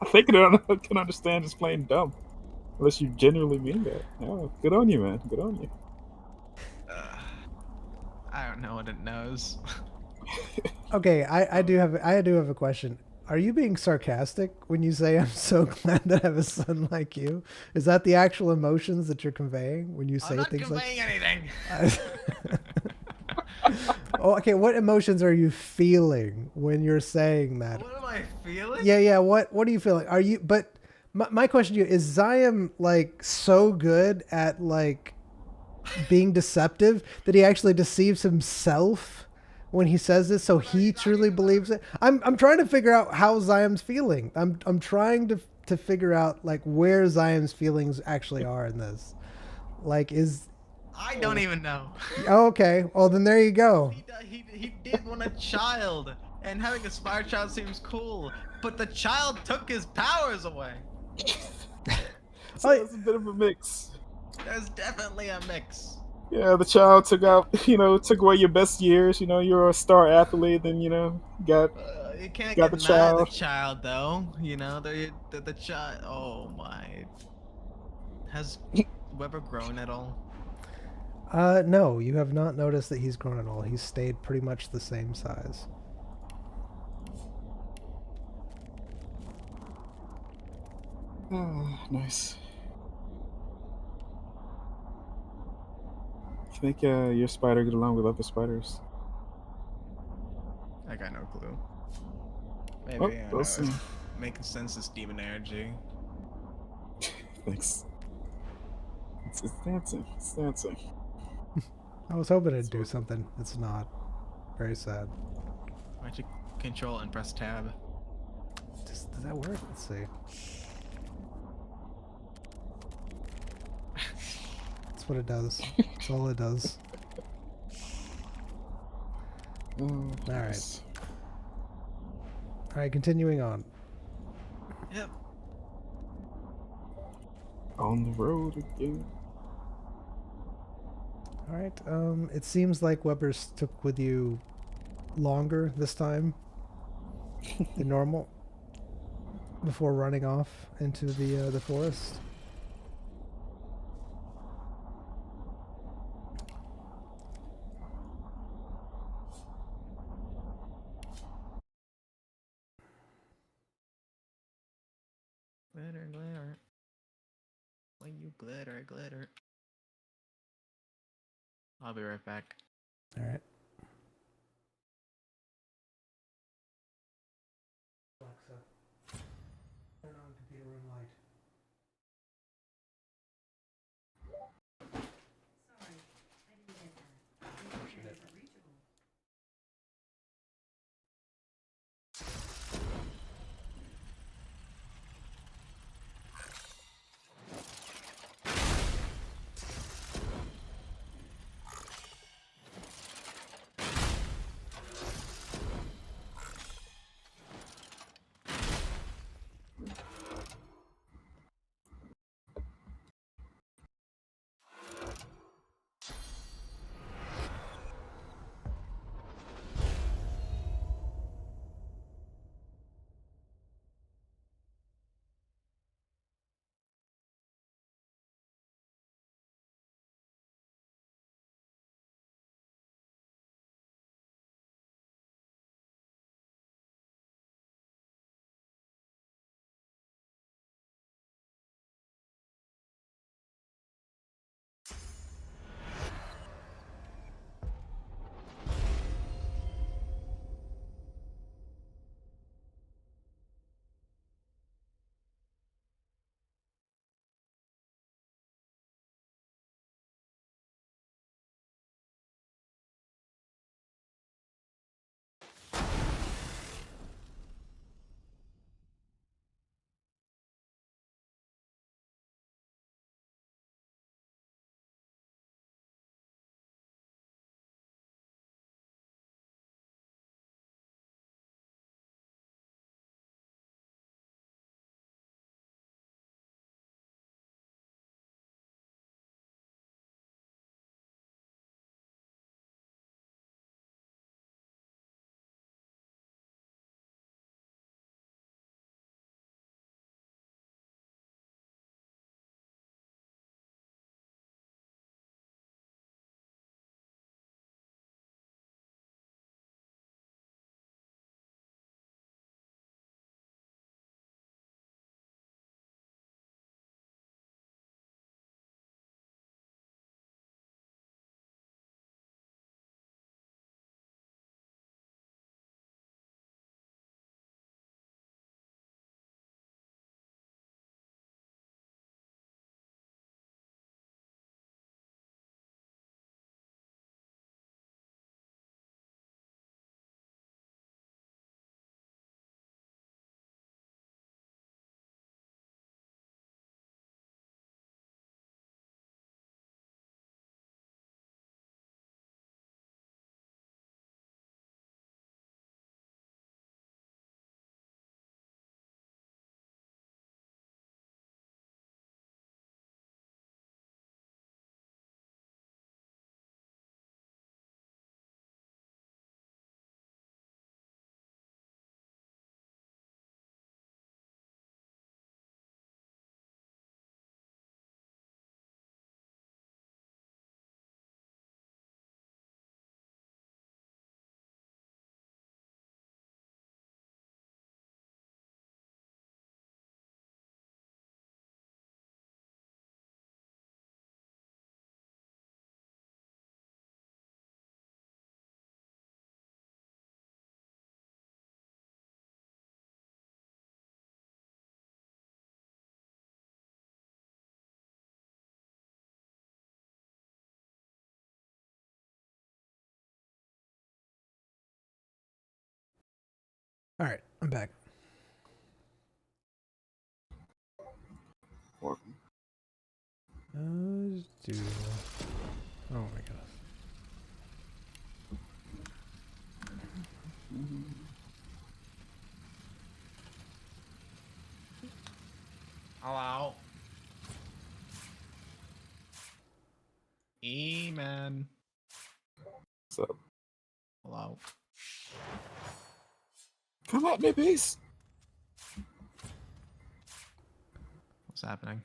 I think I can understand just playing dumb, unless you genuinely mean that. Oh, good on you, man. Good on you. I don't know what it knows. Okay, I do have a question. Are you being sarcastic when you say I'm so glad that I have a son like you? Is that the actual emotions that you're conveying when you say things like? I'm not conveying anything. Oh, okay. What emotions are you feeling when you're saying that? What am I feeling? Yeah. What are you feeling? Are you? But my question to you is: Zion like so good at like being deceptive that he actually deceives himself when he says this, so he truly believes it? I'm trying to figure out how Zion's feeling. I'm trying to figure out like where Zion's feelings actually are in this. Like I don't even know. Oh, okay. Well, then there you go. He did want a child, and having a spider child seems cool, but the child took his powers away. So it's a bit of a mix. There's definitely a mix. Yeah, the child took away your best years. You're a star athlete, then got You can't got get the mad child. at the child though. The child. Oh my. Has Weber grown at all? No, you have not noticed that he's grown at all. He's stayed pretty much the same size. Oh, nice. You think your spider get along with other spiders? I got no clue. Maybe, Oh, I don't we'll know. see. It's making sense, this demon energy. Thanks. It's dancing. It's dancing. I was hoping it'd do something. It's not. Very sad. Why don't you control and press tab? Does that work? Let's see. That's what it does. That's all it does. Oh, Alright. Alright, continuing on. Yep. On the road again. Alright, it seems like Weber's took with you longer this time than normal before running off into the forest. Glitter, glitter. When you glitter, glitter. I'll be right back. Alright. Turn on computer room light. All right, I'm back. Welcome. Oh my god. Hello. E-man. What's up? Hello. Come at me, beast. What's happening?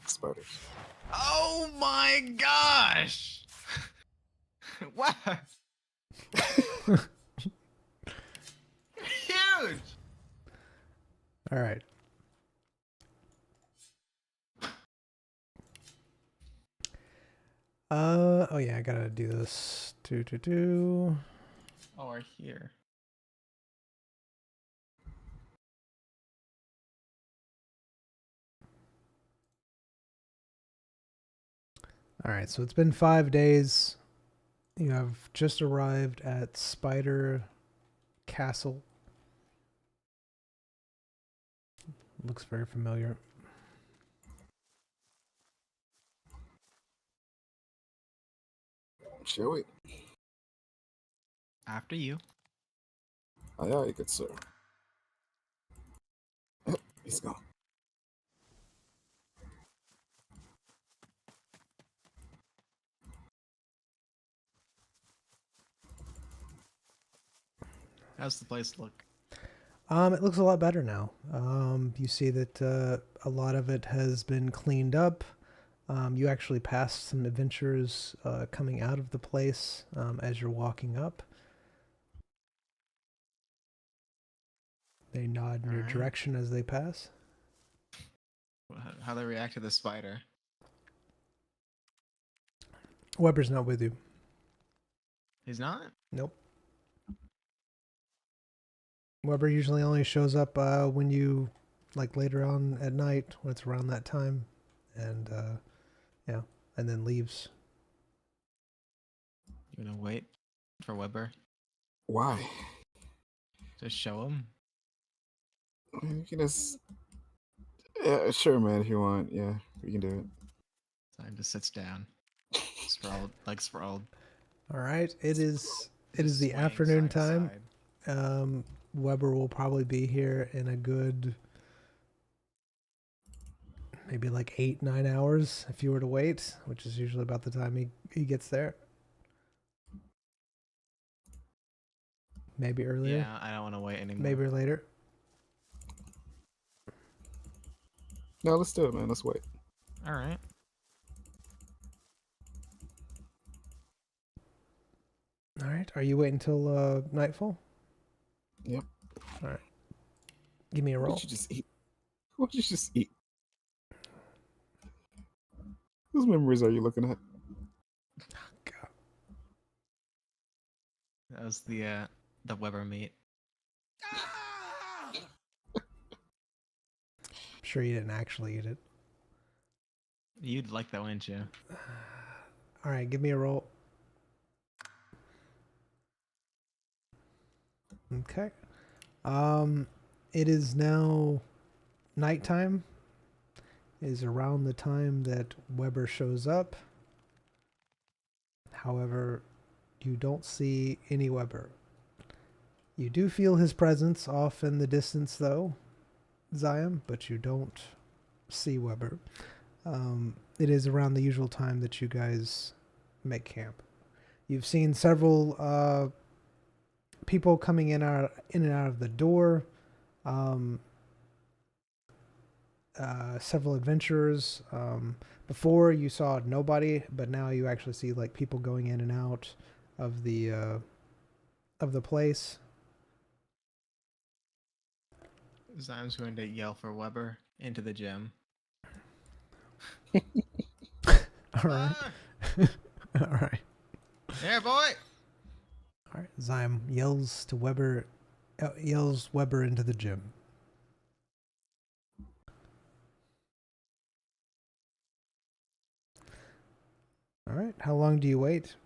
Spiders. Oh my gosh! What? Huge! All right. Oh yeah, I gotta do this. Oh, we're here. All right, so it's been 5 days. You have just arrived at Spider Castle. Looks very familiar. Shall we? After you. Aye, aye, good sir. Yep, he's gone. How's the place look? It looks a lot better now. You see that a lot of it has been cleaned up. You actually passed some adventurers coming out of the place as you're walking up. They nod in your direction as they pass. How they react to the spider? Weber's not with you. He's not? Nope. Weber usually only shows up when you, like later on at night, when it's around that time, and yeah, and then leaves. You gonna wait for Weber? Why? Just show him? You can just... Yeah, sure, man, if you want. Yeah, we can do it. Time just sits down. Sprawled, like sprawled. All right, it is the Swaying afternoon side to time. side. Weber will probably be here in a good maybe like 8-9 hours if you were to wait, which is usually about the time he gets there. Maybe earlier. Yeah, I don't want to wait anymore. Maybe later. No, let's do it, man. Let's wait. All right. All right. Are you waiting until nightfall? Yep. All right. Give me a roll. What did you just eat? What did you just eat? Whose memories are you looking at? God. That was the Weber meat. I'm sure you didn't actually eat it. You'd like that, wouldn't you? All right. Give me a roll. Okay. It is now nighttime. It is around the time that Weber shows up. However, you don't see any Weber. You do feel his presence off in the distance, though, Zion, but you don't see Weber. It is around the usual time that you guys make camp. You've seen several people coming in and out of the door. Several adventurers. Before you saw nobody, but now you actually see like people going in and out of the place. Zion's going to yell for Weber into the gym. All right. All right. Here, boy. All right. Zion yells to Weber. Yells Weber into the gym. All right. How long do you wait?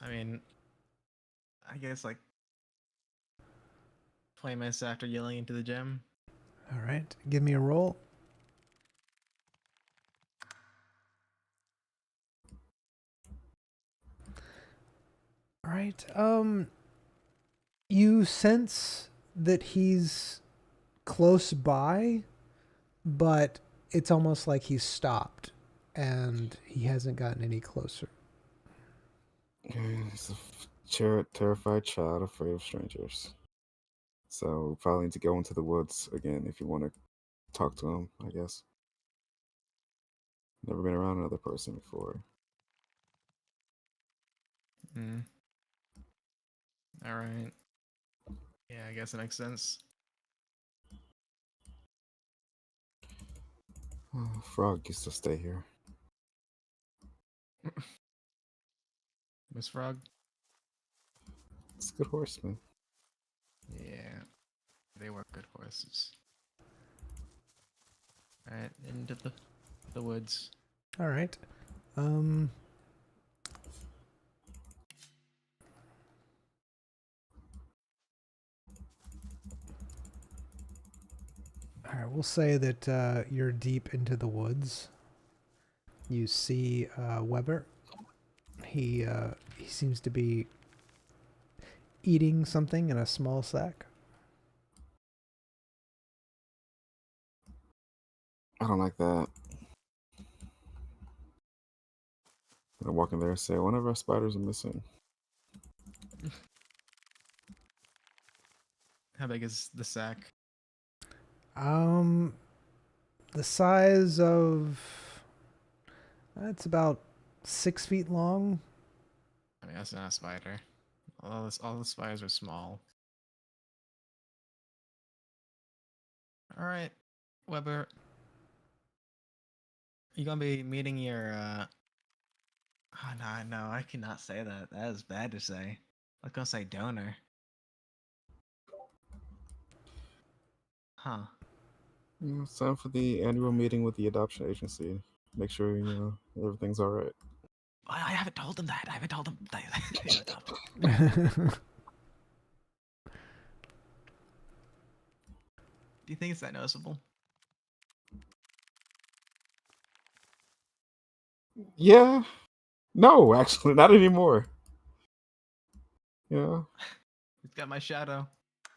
I mean, I guess like play miss after yelling into the gym. All right, give me a roll. All right. You sense that he's close by, but it's almost like he's stopped and he hasn't gotten any closer. He's a terrified child afraid of strangers. So we probably need to go into the woods again if you want to talk to him, I guess. Never been around another person before. Mm. All right. Yeah, I guess it makes sense. Oh, Frog used to stay here. Miss Frog? It's a good horseman. Yeah. They were good horses. Alright, into the woods. All right. All right, we'll say that you're deep into the woods. You see Weber. He seems to be eating something in a small sack. I don't like that. I walk in there and say, one of our spiders are missing. How big is the sack? The size of it's about 6 feet long. I mean, that's not a spider. All the spiders are small. All right, Weber. You gonna be meeting your? Oh no, I cannot say that. That is bad to say. I was gonna say donor. Huh. It's time for the annual meeting with the adoption agency. Make sure everything's all right. I haven't told them that. I haven't told them that they adopted. Do you think it's that noticeable? Yeah. No, actually, not anymore. Yeah. He's got my shadow.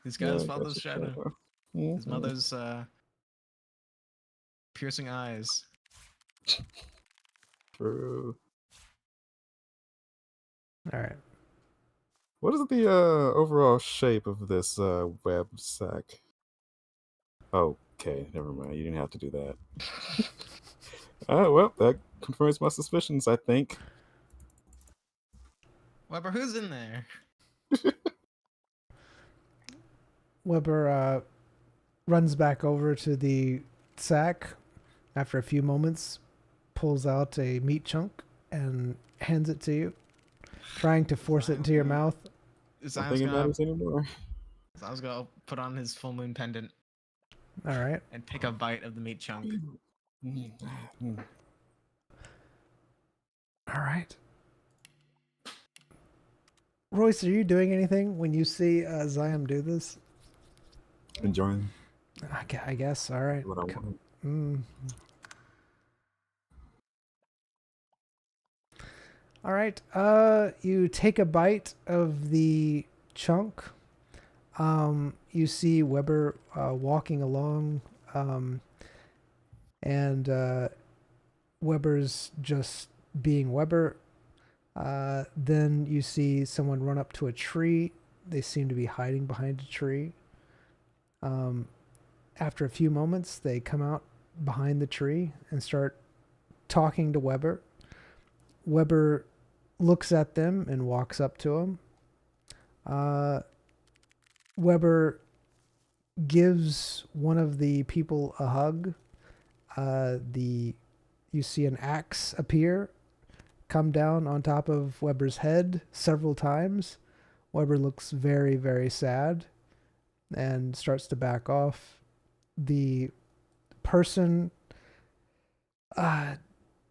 He's got his father's shadow. Mm-hmm. His mother's piercing eyes. True. All right. What is the overall shape of this web sack? Okay, never mind. You didn't have to do that. Well, that confirms my suspicions, I think. Weber, who's in there? Weber runs back over to the sack after a few moments, pulls out a meat chunk and hands it to you, trying to force it into your mouth. Nothing matters anymore. Zion's gonna put on his full moon pendant. All right. And take a bite of the meat chunk. All right. Royce, are you doing anything when you see Zion do this? Enjoying. I guess. All right. What I want. All right. You take a bite of the chunk. You see Weber walking along, and Weber's just being Weber. Then you see someone run up to a tree. They seem to be hiding behind a tree. After a few moments, they come out behind the tree and start talking to Weber. Weber looks at them and walks up to him. Weber gives one of the people a hug. You see an axe appear, come down on top of Weber's head several times. Weber looks very, very sad and starts to back off. The person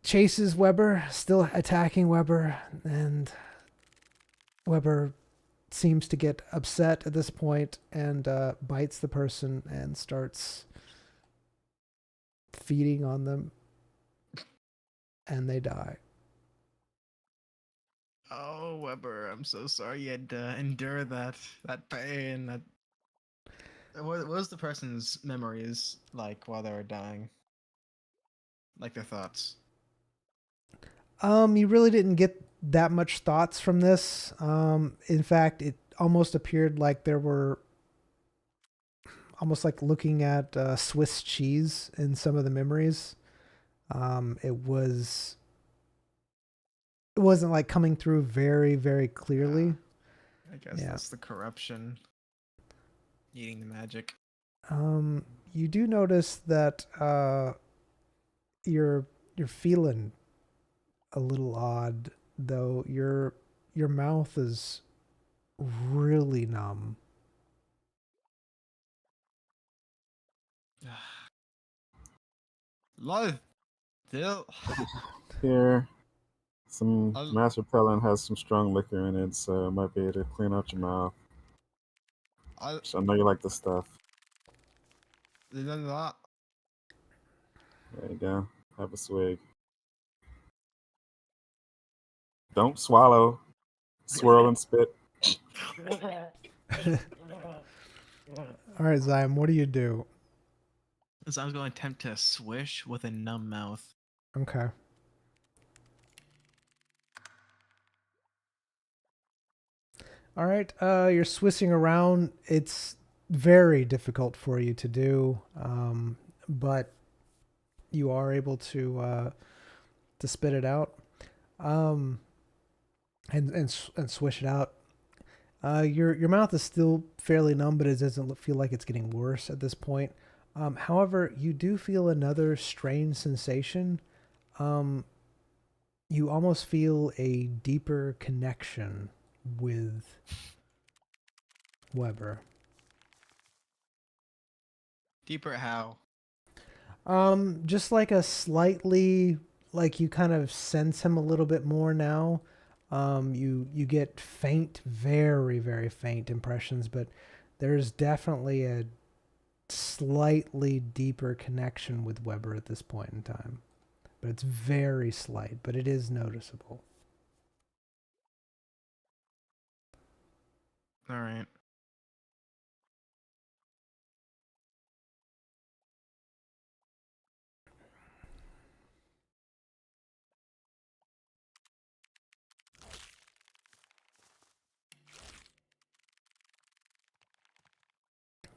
chases Weber, still attacking Weber, and Weber seems to get upset at this point and bites the person and starts feeding on them, and they die. Oh, Weber, I'm so sorry you had to endure that pain. What was the person's memories like while they were dying? Like their thoughts? You really didn't get that much thoughts from this. In fact, it almost appeared like there were almost like looking at Swiss cheese in some of the memories. It wasn't like coming through very, very clearly. I guess that's the corruption. Eating the magic. You do notice that you're feeling a little odd, though. Your mouth is really numb. Love, still. Here, some mass repellent has some strong liquor in it, so it might be able to clean out your mouth. So I know you like this stuff. There you go. Have a swig. Don't swallow. Swirl and spit. All right, Zion, what do you do? So I was going to attempt to swish with a numb mouth. Okay. All right, you're swishing around. It's very difficult for you to do, but you are able to spit it out, and swish it out. Your mouth is still fairly numb, but it doesn't feel like it's getting worse at this point. However, you do feel another strange sensation. You almost feel a deeper connection with Weber. Deeper how? Just like a slightly, like you kind of sense him a little bit more now. You get faint, very, very faint impressions, but there's definitely a slightly deeper connection with Weber at this point in time. But it's very slight, but it is noticeable. All right.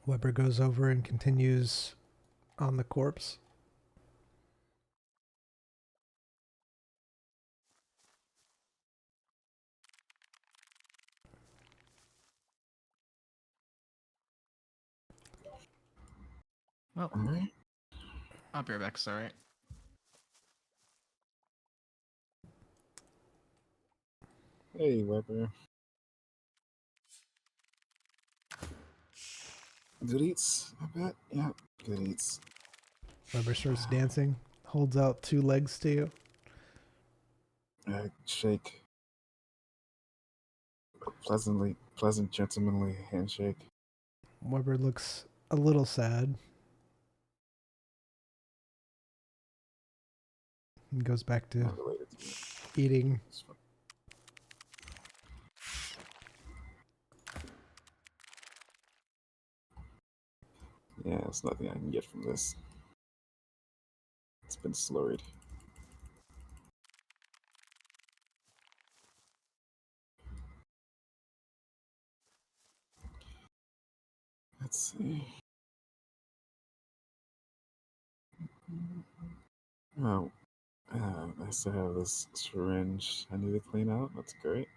Weber goes over and continues on the corpse. Well, I'll be right back. Sorry. Hey, Weber. Good eats, I bet. Yeah, good eats. Weber starts dancing, holds out 2 legs to you. Shake. Pleasant, gentlemanly handshake. Weber looks a little sad. He goes back to eating. Yeah, there's nothing I can get from this. It's been slurred. Let's see. Oh, I still have this syringe I need to clean out. That's great.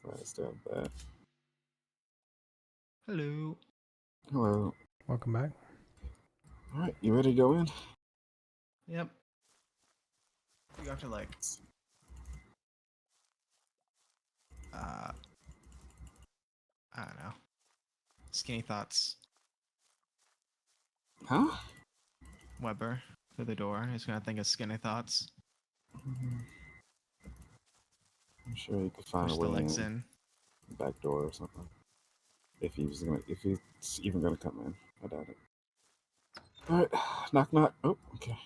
Glad I still have that. Hello. Hello. Welcome back. All right, you ready to go in? Yep. You have to like. I don't know. Skinny thoughts. Huh? Weber through the door. He's gonna think of skinny thoughts. sure he could find Push a the way legs in, in. back door or something. If he's even gonna come in, I doubt it. All right, knock knock. Oh, okay.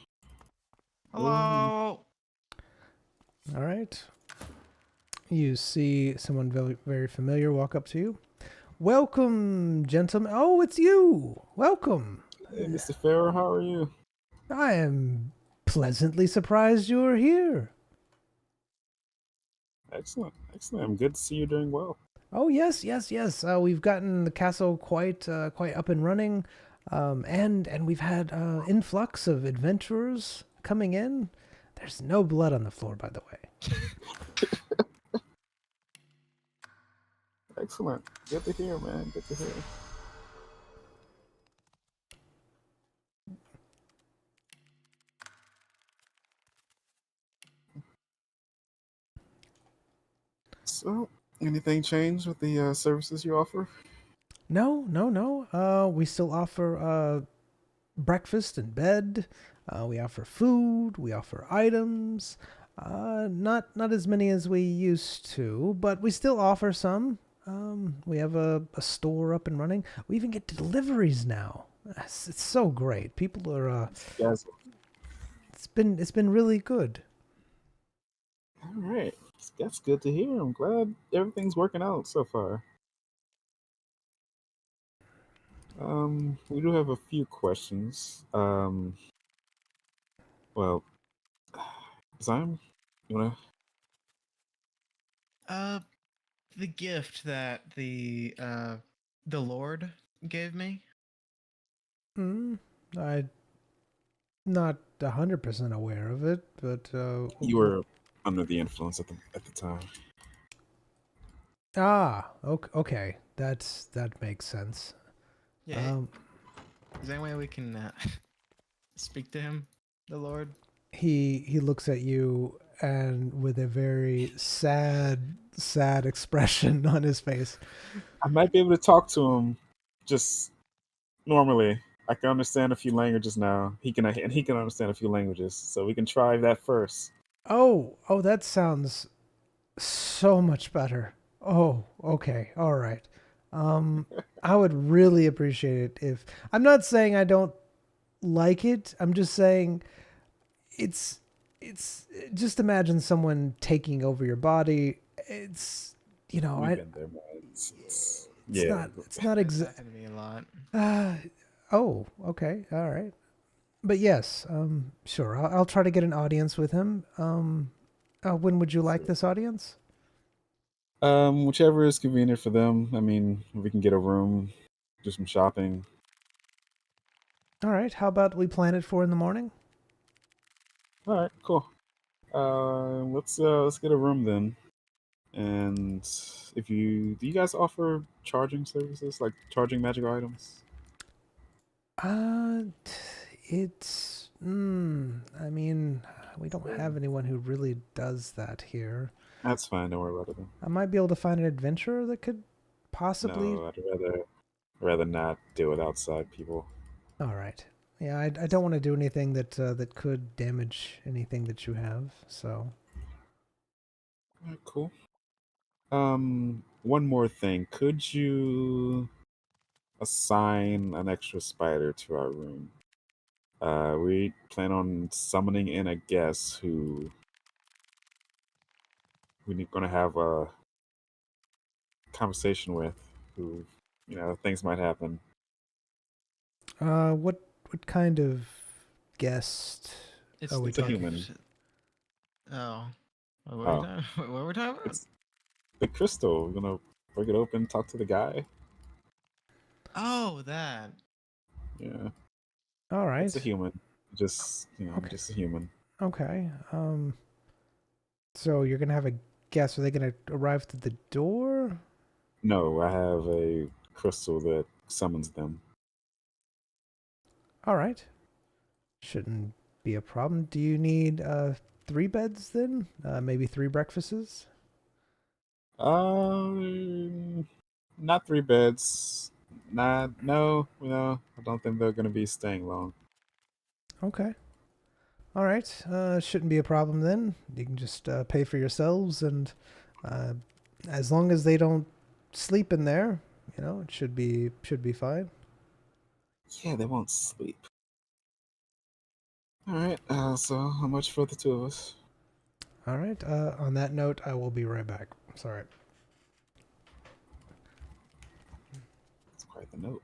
Hello. All right. You see someone very, very familiar walk up to you. Welcome, gentlemen. Oh, it's you. Welcome. Hey, Mr. Farrow, how are you? I am pleasantly surprised you're here. Excellent, excellent. I'm good to see you doing well. Oh yes, yes, yes. We've gotten the castle quite up and running, and we've had influx of adventurers coming in. There's no blood on the floor, by the way. Excellent. Good to hear, man. Good to hear. So, anything changed with the services you offer? No, no, no. We still offer breakfast and bed. We offer food. We offer items. Not as many as we used to, but we still offer some. We have a store up and running. We even get deliveries now. It's so great. People are. Yes. It's been really good. All right. That's good to hear. I'm glad everything's working out so far. We do have a few questions. Well, Zion, you wanna? The gift that the Lord gave me. I'm not 100% aware of it, but You were under the influence at the time. okay. That makes sense. Yeah. Is there any way we can speak to him, the Lord? He looks at you and with a very sad expression on his face. I might be able to talk to him, just normally. I can understand a few languages now. He can understand a few languages, so we can try that first. Oh, that sounds so much better. Oh, okay. All right. I would really appreciate it if I'm not saying I don't like it. I'm just saying it's just imagine someone taking over your body. It's We've been there, man. it's not It's exact. happened to me a lot. Oh, okay. All right. But yes, sure. I'll try to get an audience with him. When would you like this audience? Whichever is convenient for them. I mean, if we can get a room, do some shopping. All right. How about we plan it for in the morning? All right, cool. Let's get a room then. And if do you guys offer charging services, like charging magic items? Uh, it's. I mean, we don't have anyone who really does that here. That's fine. Don't worry about it. Then. I might be able to find an adventurer that could possibly. No, I'd rather not deal with outside people. All right. Yeah, I don't want to do anything that could damage anything that you have. So. All right, cool. One more thing. Could you assign an extra spider to our room? We plan on summoning in a guest who we're gonna have a conversation with. Who, things might happen. What kind of guest It's are we It's a talking? human. Oh. What were, Oh. we talking, what were we talking about? It's the crystal. We're gonna break it open, talk to the guy. Oh, that. Yeah, All right. it's a human. Just Okay. just a human. Okay. So you're gonna have a guest. Are they gonna arrive to the door? No, I have a crystal that summons them. All right. Shouldn't be a problem. Do you need 3 beds then? Maybe 3 breakfasts? Not 3 beds. No. I don't think they're gonna be staying long. Okay. All right. Shouldn't be a problem then. You can just pay for yourselves and Uh, as long as they don't sleep in there, it should be fine. Yeah, they won't sleep. All right. So how much for the two of us? All right. On that note, I will be right back. Sorry. It's quite the note.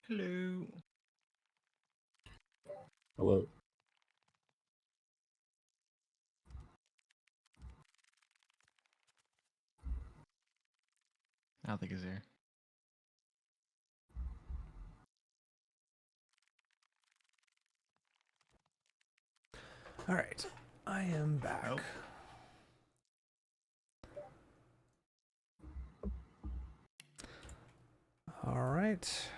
Hello. Hello. I don't think he's here. All right, I am back. Oh. All right.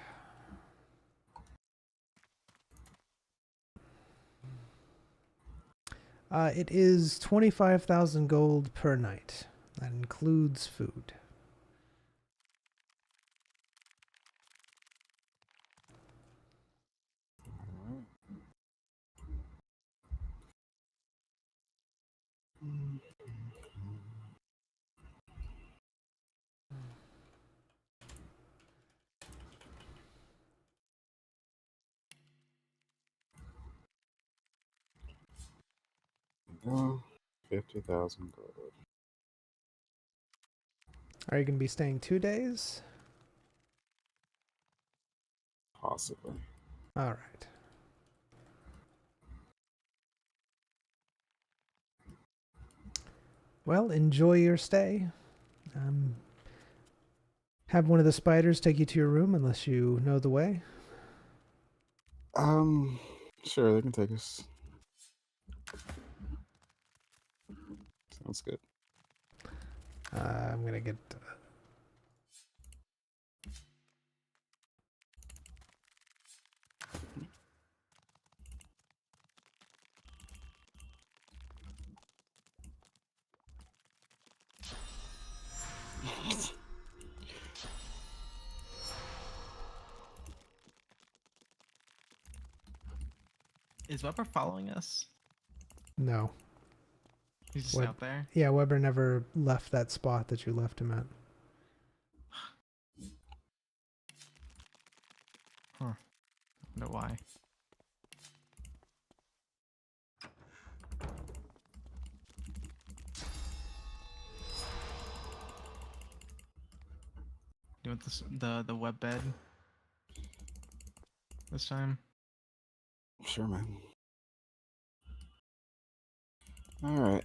It is 25,000 gold per night. That includes food. Go. 50,000 gold. Are you going to be staying 2 days? Possibly. All right. Well, enjoy your stay. Have one of the spiders take you to your room unless you know the way. Sure, they can take us. Sounds good. I'm going to get... Is Weber following us? No. He's just What? out there. Yeah, Weber never left that spot that you left him at. Huh. I wonder why. Do you want this, the web bed this time? Sure, man. All right.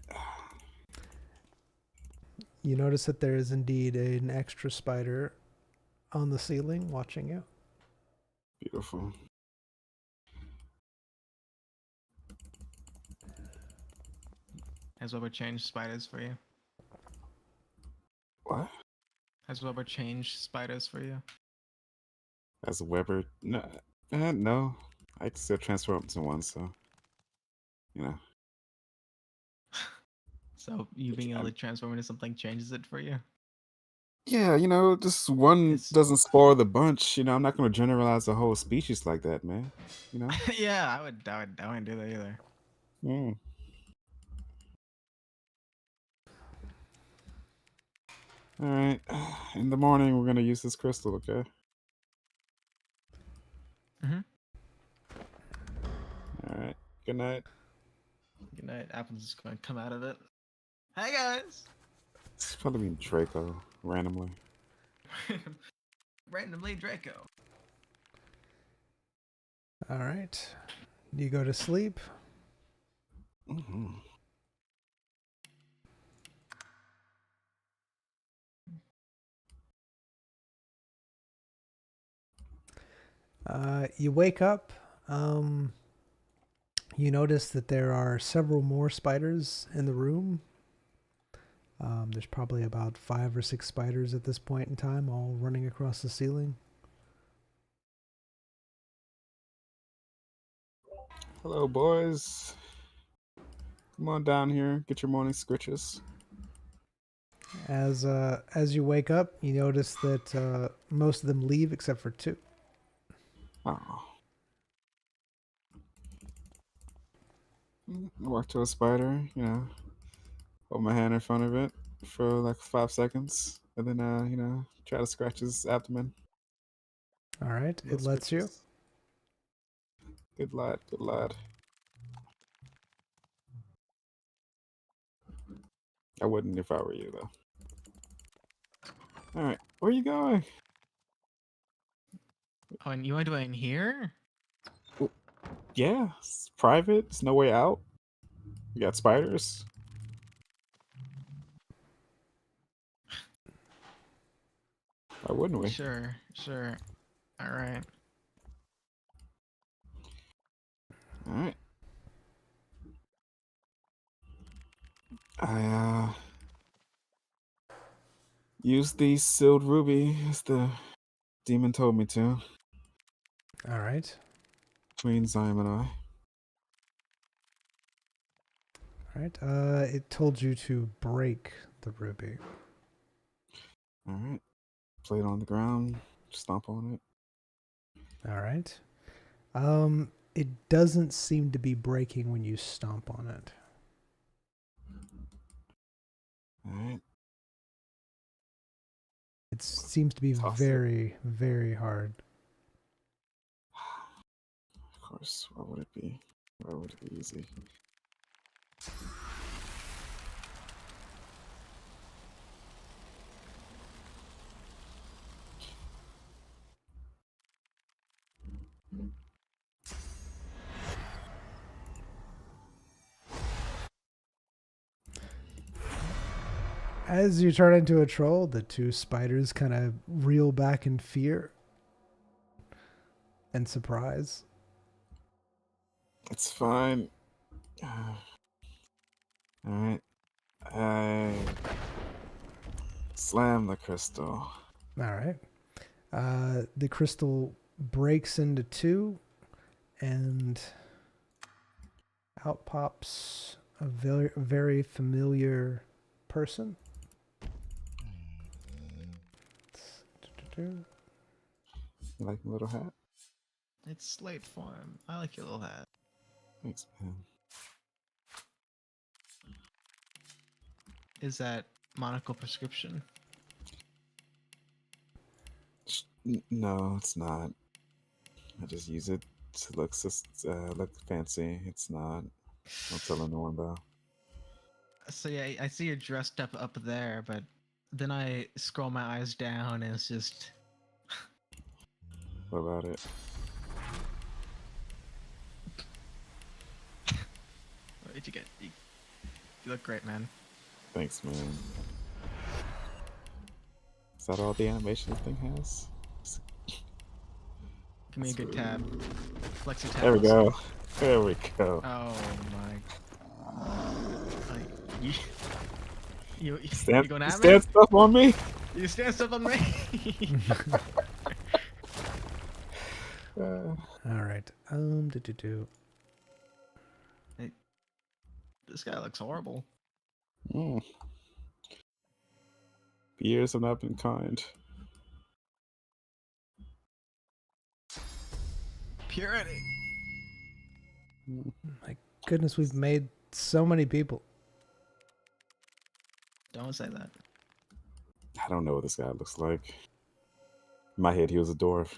You notice that there is indeed an extra spider on the ceiling watching you. Beautiful. Has Weber changed spiders for you? What? Has Weber changed spiders for you? As a Weber? No. No. I can still transform into one, so. You know. So you being able I'm- to transform into something changes it for you? Yeah, just one It's doesn't spoil the bunch. I'm not going to generalize the whole species like that, man. yeah, I wouldn't do that either. Mm. All right. In the morning, we're going to use this crystal, okay? Mm-hmm. All right. Good night. Good night. Apple's just going to come out of it. Hey guys! It's probably being Draco randomly. Randomly Draco. All right. You go to sleep. Mm-hmm. You wake up. You notice that there are several more spiders in the room. There's probably about 5 or 6 spiders at this point in time, all running across the ceiling. Hello, boys. Come on down here. Get your morning scritches. As you wake up, you notice that most of them leave except for 2. Oh. Walk to a spider, hold my hand in front of it for like 5 seconds, and then, try to scratch his abdomen. All right, No it lets you. scritches. Good lad, good lad. I wouldn't if I were you, though. All right, where are you going? Oh, and you want to do it in here? Yeah, it's private. It's no way out. We got spiders. Why wouldn't we? Sure, sure. All right. All right. I used the sealed ruby as the demon told me to. All right. Between Zion and I. All right. It told you to break the ruby. All right. Play it on the ground. Stomp on it. All right. It doesn't seem to be breaking when you stomp on it. All right. It seems to be Toss very, very hard. Of course. Why would it be? Why would it be easy? As you turn into a troll, the two spiders kind of reel back in fear and surprise. It's fine. All right. I slam the crystal. All right. The crystal breaks into two, and out pops a very, very familiar person. You like my little hat? It's slate form. I like your little hat. Thanks, man. Is that monocle prescription? No, it's not. I just use it to look fancy. It's not. Don't tell anyone though. So yeah, I see you're dressed up there, but then I scroll my eyes down and it's just What about it? what did you get? You look great, man. Thanks, man. Is that all the animation this thing has? Give me a good tab. Flexi tab. There we go. There we go. Oh my. Like, you Stand, going at me? stand stuff on me. You stand stuff on me? All right. Do. This guy looks horrible. Mm. The years have not been kind. Purity. My goodness, we've made so many people. Don't say that. I don't know what this guy looks like. In my head, he was a dwarf.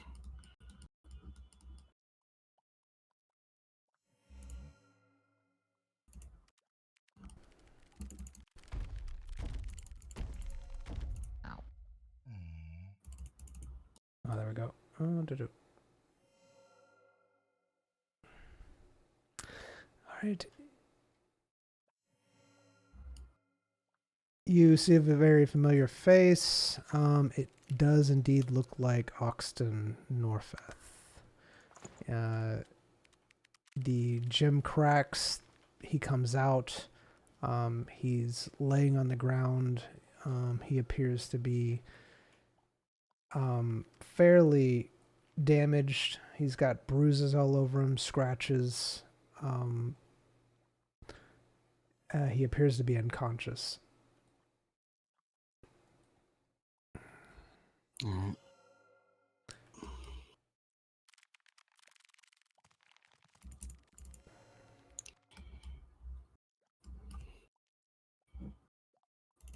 Ow. Oh, there we go. Do. All right. You see a very familiar face. It does indeed look like Oxton Norfeth. The gym cracks. He comes out. He's laying on the ground. He appears to be fairly damaged. He's got bruises all over him, scratches. He appears to be unconscious. All right.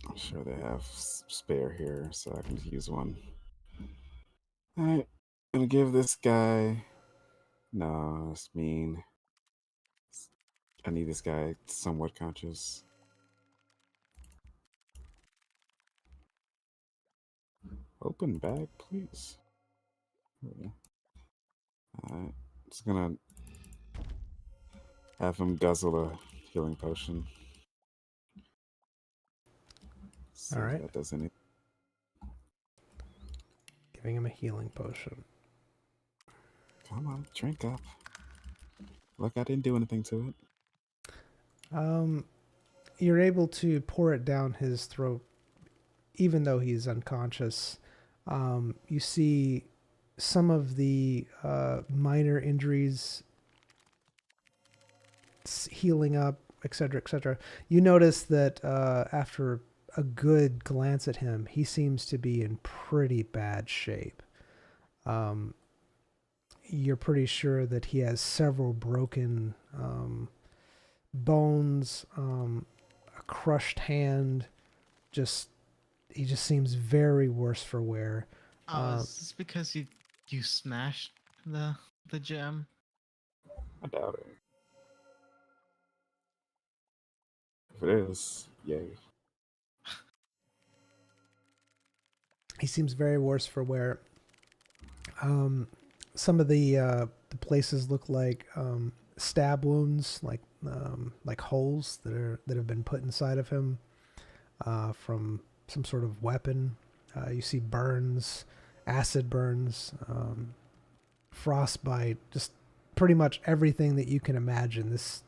I'm sure they have spare here, so I can just use one. All right. Gonna give this guy. No, that's mean. I need this guy somewhat conscious. Open bag, please. Alright. Just gonna have him guzzle a healing potion. See All if right. that does anything. Giving him a healing potion. Come on, drink up. Look, I didn't do anything to it. You're able to pour it down his throat, even though he's unconscious. You see some of the minor injuries healing up, etc., etc. You notice that after a good glance at him, he seems to be in pretty bad shape. You're pretty sure that he has several broken bones, a crushed hand. He just seems very worse for wear. Oh, is this because you smashed the gem? I doubt it. If it is, yay. He seems very worse for wear. Some of the places look like stab wounds, like holes that have been put inside of him from some sort of weapon. You see burns, acid burns, frostbite, just pretty much everything that you can imagine. This,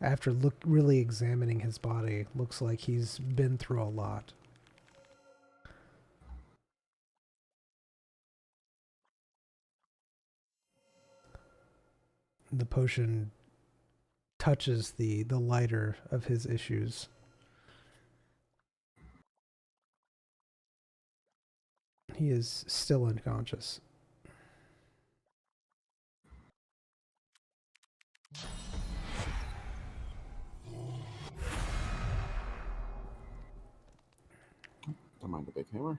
after really examining his body, looks like he's been through a lot. The potion touches the lighter of his issues. He is still unconscious. Don't mind the big hammer.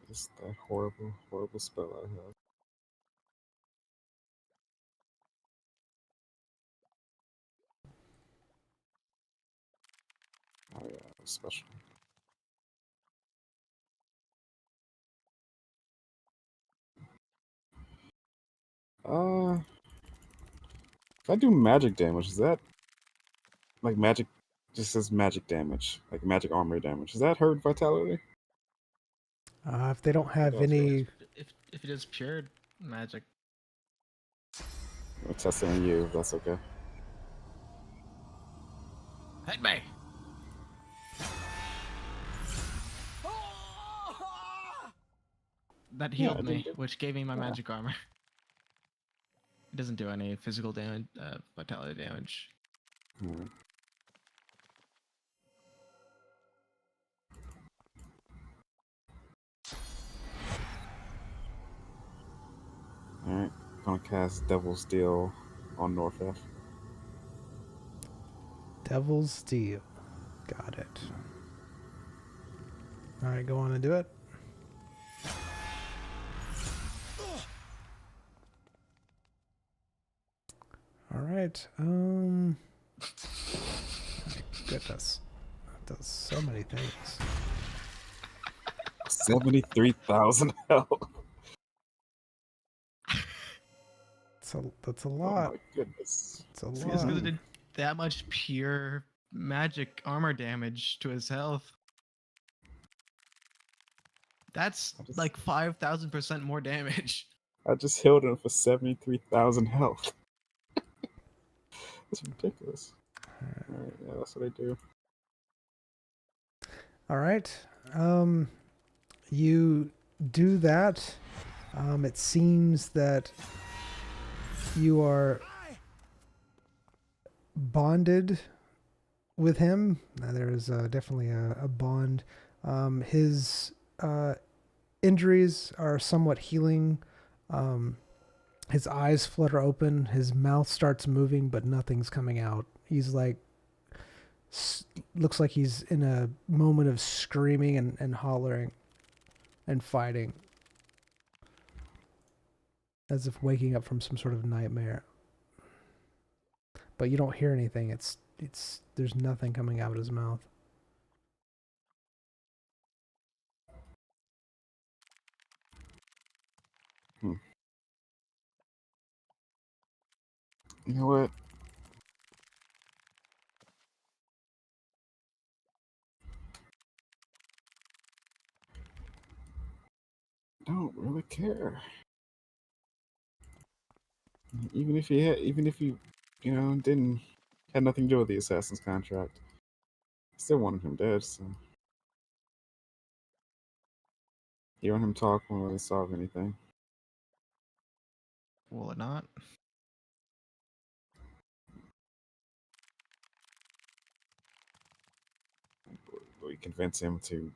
It's that horrible, horrible spell I have. Oh yeah, it's special. If I do magic damage, is that like magic? Just says magic damage, like magic armor damage. Is that hurt vitality? If they don't have does, any, If it is pure magic, I'll test it on you. If that's okay. hit me. That Yeah, healed I me, did. which gave me my Yeah. magic armor. It doesn't do any physical damage, vitality damage. Hmm. All right, gonna cast Devil's Deal on North F. Devil's Steel. Got it. All right, go on and do it. All right. My goodness, that does so many things. 73,000 health. That's a Oh lot. my goodness. It's a It's lot. because it did that much pure magic armor damage to his health. That's like 5,000% more damage. I just healed him for 73,000 health. That's ridiculous. Alright, yeah, that's what I do. All right. You do that. It seems that you are bonded with him. There is definitely a bond. His injuries are somewhat healing. His eyes flutter open. His mouth starts moving, but nothing's coming out. He's like looks like he's in a moment of screaming and hollering and fighting, as if waking up from some sort of nightmare. But you don't hear anything. It's there's nothing coming out of his mouth. You know what? I don't really care. Even if you didn't had nothing to do with the assassin's contract, I still wanted him dead. So hearing him talk won't really solve anything. Will it not? We convince him to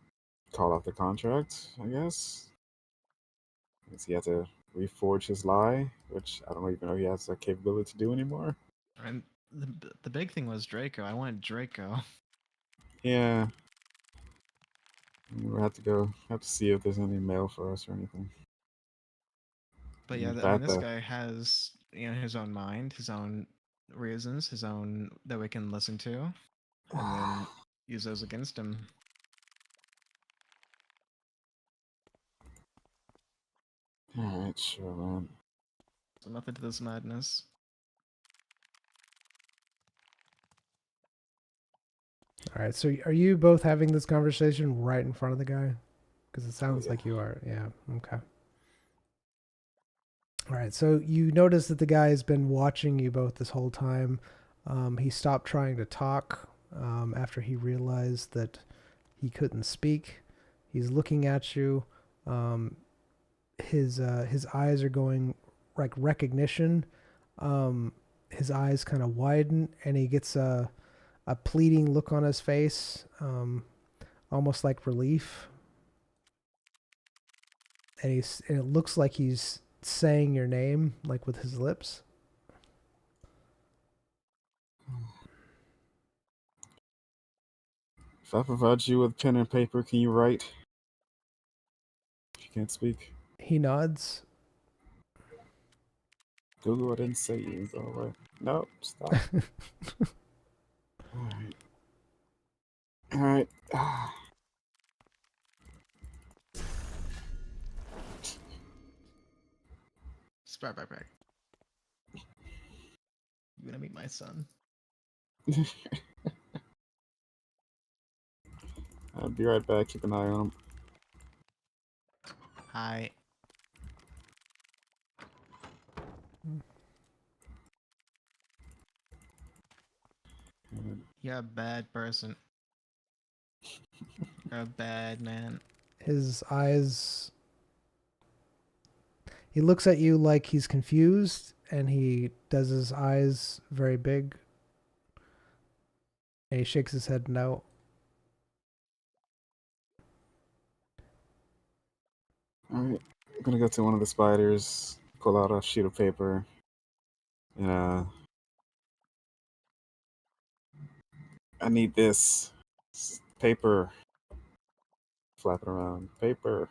call out the contract, I guess. Because he had to reforge his lie, which I don't even know he has the capability to do anymore. And the big thing was Draco. I wanted Draco. Yeah. We'll have to see if there's any mail for us or anything. But In yeah, I mean, fact, this guy has his own mind, his own reasons, his own that we can listen to, and then use those against him. alright, sure, man. So method to this madness. All right. So are you both having this conversation right in front of the guy? Because it sounds yeah. like you are. Yeah. Okay. All right. So you notice that the guy has been watching you both this whole time. He stopped trying to talk after he realized that he couldn't speak. He's looking at you. His eyes are going like recognition. His eyes kind of widen, and he gets a pleading look on his face, almost like relief. And it looks like he's saying your name, like with his lips. If I provide you with pen and paper, can you write? If you can't speak. He nods. Google, I didn't say you. Go away. Nope, stop. Alright. Alright. Sprite backpack. You gonna meet my son? I'll be right back. Keep an eye on him. Hi. You're a bad person. You're a bad man. His eyes. He looks at you like he's confused, and he does his eyes very big. And he shakes his head no. Alright. I'm gonna go to one of the spiders, pull out a sheet of paper, and I need this paper. Flap it around. Paper.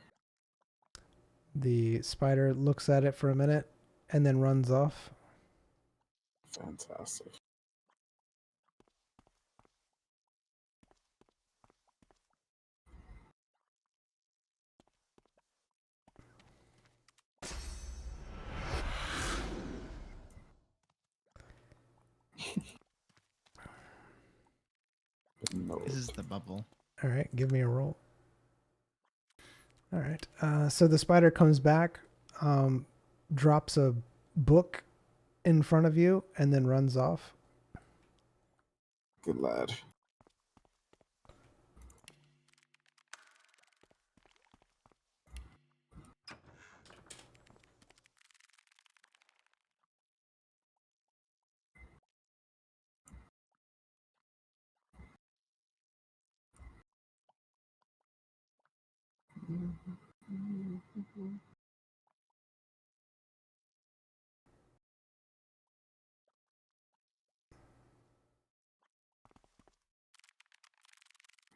The spider looks at it for a minute and then runs off. Fantastic. No. This is the bubble. All right, give me a roll. All right. So the spider comes back, drops a book in front of you, and then runs off. Good lad.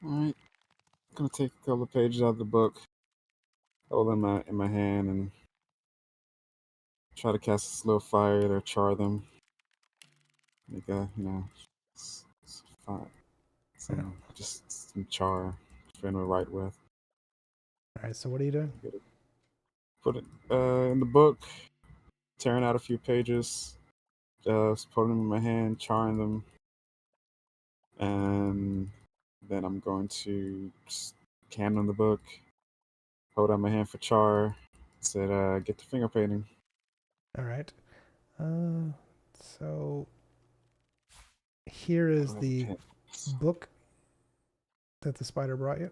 All right. I'm gonna take a couple of pages out of the book, hold them in my hand, and try to cast a slow fire to char them. Make a it's fine. Yeah. Just some char, fin with right with. All right. So what are you doing? Put it in the book, tearing out a few pages, just putting them in my hand, charring them, and then I'm going to just hand them the book, hold out my hand for char, said, get to finger painting. All right. So here I is don't have the pens. book that the spider brought you.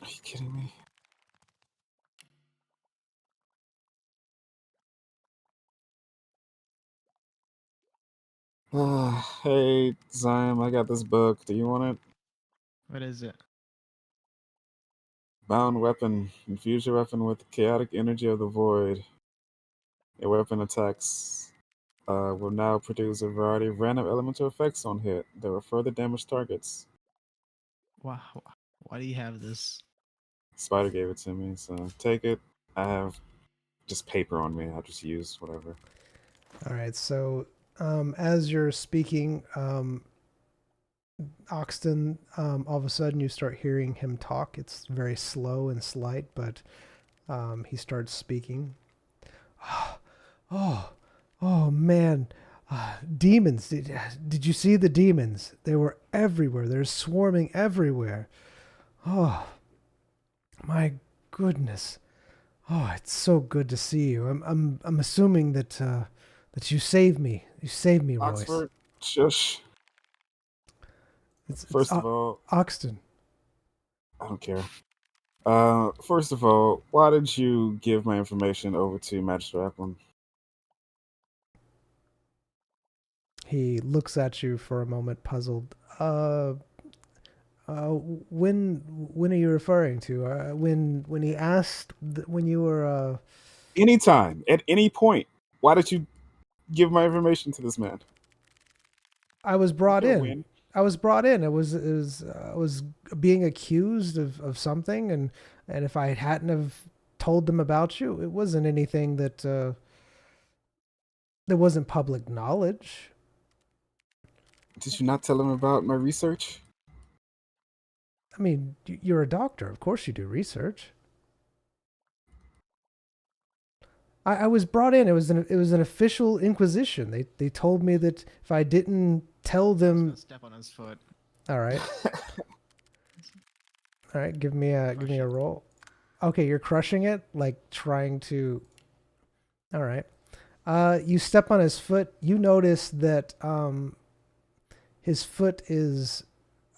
Are you kidding me? Hey, Zyme, I got this book. Do you want it? What is it? Bound weapon. Infuse your weapon with the chaotic energy of the void. Your weapon attacks will now produce a variety of random elemental effects on hit that will further damage targets. Wow. Why do you have this? Spider gave it to me, so take it. I have just paper on me. I'll just use whatever. All right. So as you're speaking, Oxton, all of a sudden you start hearing him talk. It's very slow and slight, but he starts speaking. Oh, oh man, demons! Did you see the demons? They were everywhere. They're swarming everywhere. Oh, my goodness. Oh, it's so good to see you. I'm assuming that that you saved me. You saved me, Royce. Oxford, shush. It's First of all, Oxton. I don't care. First of all, why did you give my information over to Magistrate Applin? He looks at you for a moment, puzzled. When are you referring to? When he asked when you were Anytime, at any point, why did you give my information to this man? I was brought Okay, in. when? I was brought in. I was being accused of something, and if I hadn't have told them about you, it wasn't anything that wasn't public knowledge. Did you not tell him about my research? I mean, you're a doctor. Of course, you do research. I was brought in. It was an official inquisition. They told me that if I didn't tell them, Step on his foot. all right, all right, give me a roll. Okay, you're crushing it, like trying to. All right, you step on his foot. You notice that his foot is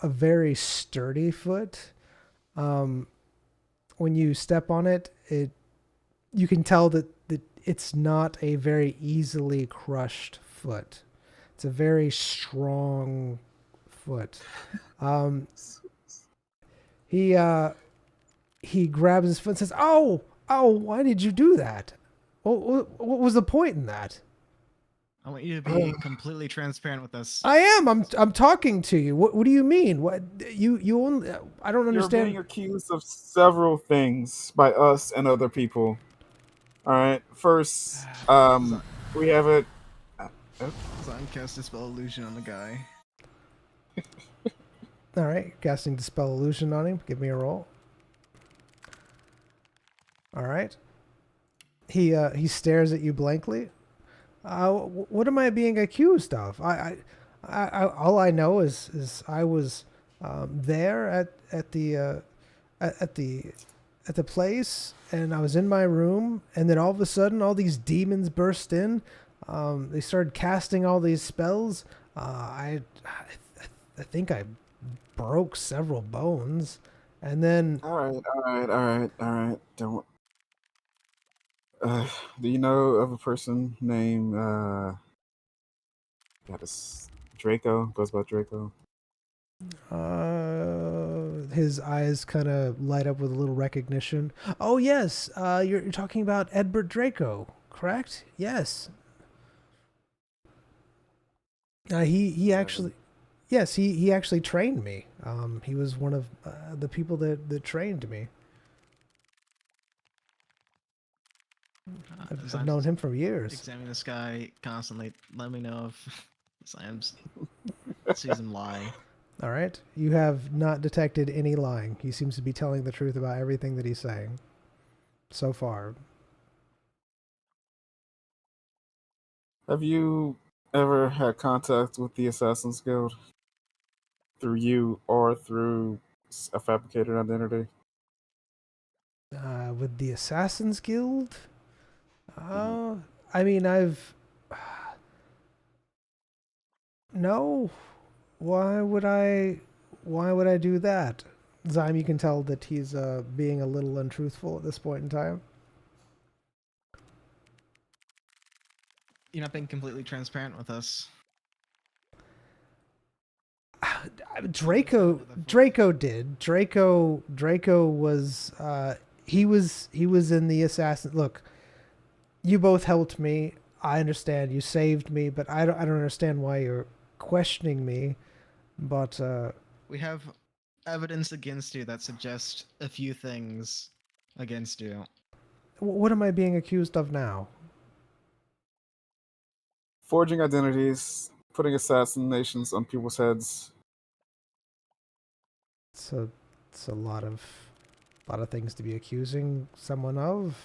a very sturdy foot. When you step on it, you can tell that it's not a very easily crushed foot. It's a very strong foot. He grabs his foot and says, "Oh, oh! Why did you do that? What was the point in that?" I want you to be completely transparent with us. I am. I'm talking to you. What do you mean? What you only? I don't understand. You're being accused of several things by us and other people. All right. First, we have a. Zion cast Dispel Illusion on the guy. All right, casting Dispel Illusion on him. Give me a roll. All right. He stares at you blankly. What am I being accused of? I all I know is I was there at the place, and I was in my room, and then all of a sudden, all these demons burst in. They started casting all these spells. I think I broke several bones, and then All right. Don't. Do you know of a person named Draco? Goes by Draco. his eyes kind of light up with a little recognition. Oh yes, you're talking about Edbert Draco, correct? Yes. He actually, yes, he actually trained me. He was one of the people that trained me. I've known him for years. Examine this guy constantly. Let me know if Sam sees him lie. All right. You have not detected any lying. He seems to be telling the truth about everything that he's saying so far. Have you ever had contact with the Assassin's Guild? Through you or through a fabricated identity? With the Assassin's Guild? Mhm. I mean, no. Why would I? Why would I do that? Zyme, you can tell that he's being a little untruthful at this point in time. You're not being completely transparent with us. Draco did. Draco was he was in the assassin. Look, you both helped me. I understand you saved me, but I don't understand why you're questioning me. But We have evidence against you that suggests a few things against you. what am I being accused of now? Forging identities, putting assassinations on people's heads. It's a lot of things to be accusing someone of.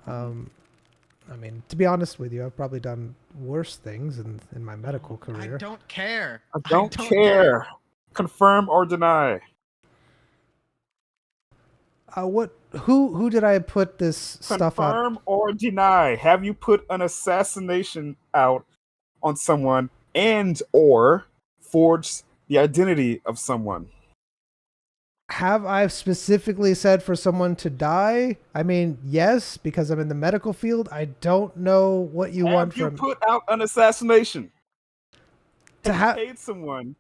I mean, to be honest with you, I've probably done worse things in my medical career. I don't care. I don't care. Confirm or deny. Who did I put this stuff out? Confirm or deny. Have you put an assassination out on someone and or forged the identity of someone? Have I specifically said for someone to die? I mean, yes, because I'm in the medical field. I don't know what you want Have you from put out an assassination? to Have have. you paid someone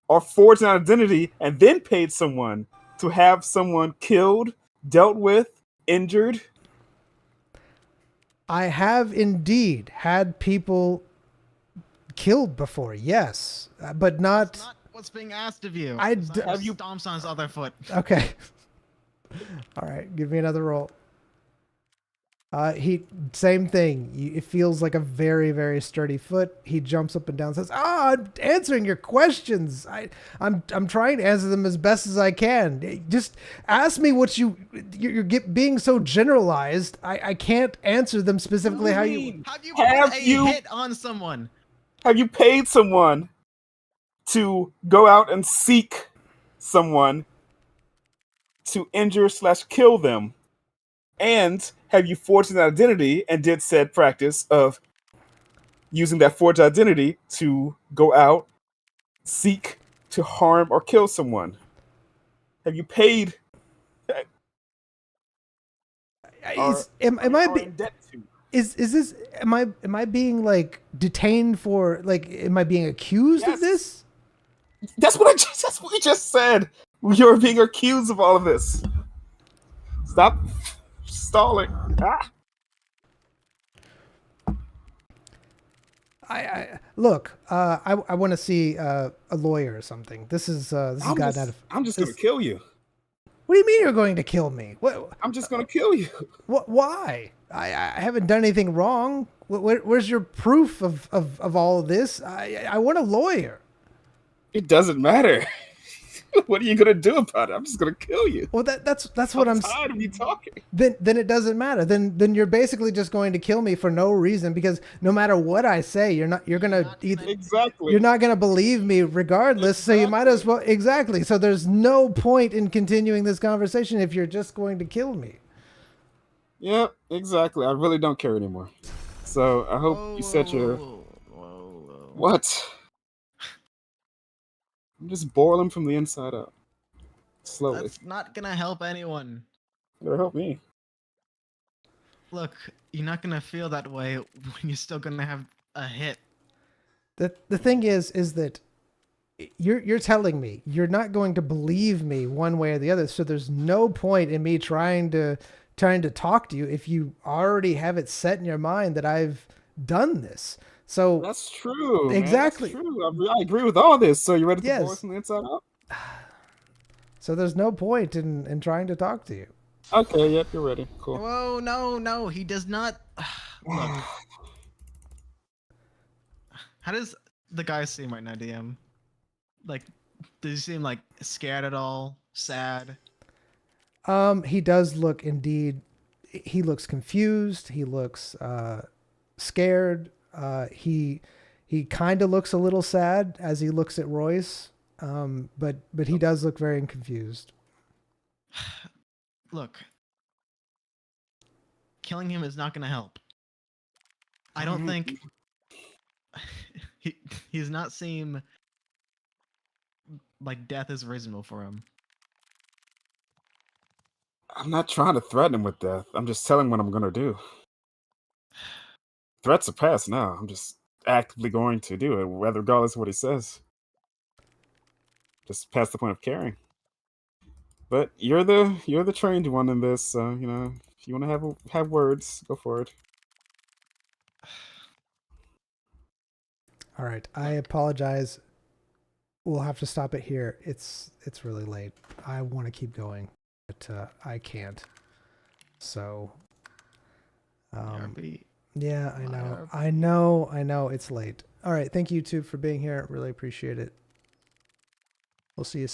or forged an identity and then paid someone to have someone killed, dealt with, injured? I have indeed had people killed before, yes, but not. That's not what's being asked of you. Have you stomps on his other foot? Okay. All right, give me another roll. Same thing. It feels like a very, very sturdy foot. He jumps up and down, says, I'm answering your questions. I'm trying to answer them as best as I can. Just ask me what you're being so generalized. I can't answer them specifically how you. Have you Have put a you- hit on someone? Have you paid someone to go out and seek someone to injure/kill them? And have you forged an identity and did said practice of using that forged identity to go out, seek to harm or kill someone? Have you paid? Am I are in debt to? is this am I being like detained for like am I being accused Yes. of this? That's what we just said. You're being accused of all of this. Stop stalling. Ah. I look. I want to see a lawyer or something. This is I'm gotten just, out of. I'm just gonna kill you. What do you mean you're going to kill me? What? I'm just gonna kill you. What? Why? I haven't done anything wrong. Where's your proof of all of this? I want a lawyer. It doesn't matter. What are you gonna do about it? I'm just gonna kill you. Well, that's what I'm. tired of you talking. Then it doesn't matter. Then you're basically just going to kill me for no reason because no matter what I say, you're gonna either. Exactly. You're not going to believe me regardless, so you might as well. Exactly. So there's no point in continuing this conversation if you're just going to kill me. Yep, exactly. I really don't care anymore. So I hope you set your. Whoa. What? I'm just boiling from the inside out. Slowly. That's not gonna help anyone. It'll help me. Look, you're not gonna feel that way when you're still gonna have a hit. The thing is that you're telling me you're not going to believe me one way or the other. So there's no point in me trying to talk to you if you already have it set in your mind that I've done this. So That's true. Exactly. Man. That's true. I agree with all this. So you ready to Yes. boil from the inside out? So there's no point in trying to talk to you. Okay, yep, you're ready. Cool. Whoa, no, he does not. Look, how does the guy seem right now, DM? Like, does he seem like scared at all? Sad? He does look indeed. He looks confused. He looks scared. He kind of looks a little sad as he looks at Royce. But he does look very confused. Look, killing him is not going to help. I don't think he does not seem like death is reasonable for him. I'm not trying to threaten him with death. I'm just telling what I'm gonna do. Threats are past now. I'm just actively going to do it, whether regardless of what he says. Just past the point of caring. But you're the trained one in this, so you know if you want to have words, go for it. All right, I apologize. We'll have to stop it here. It's really late. I want to keep going, but I can't. So, RB. yeah, I My know. RP. I know. It's late. All right, thank you two for being here. Really appreciate it. We'll see you soon.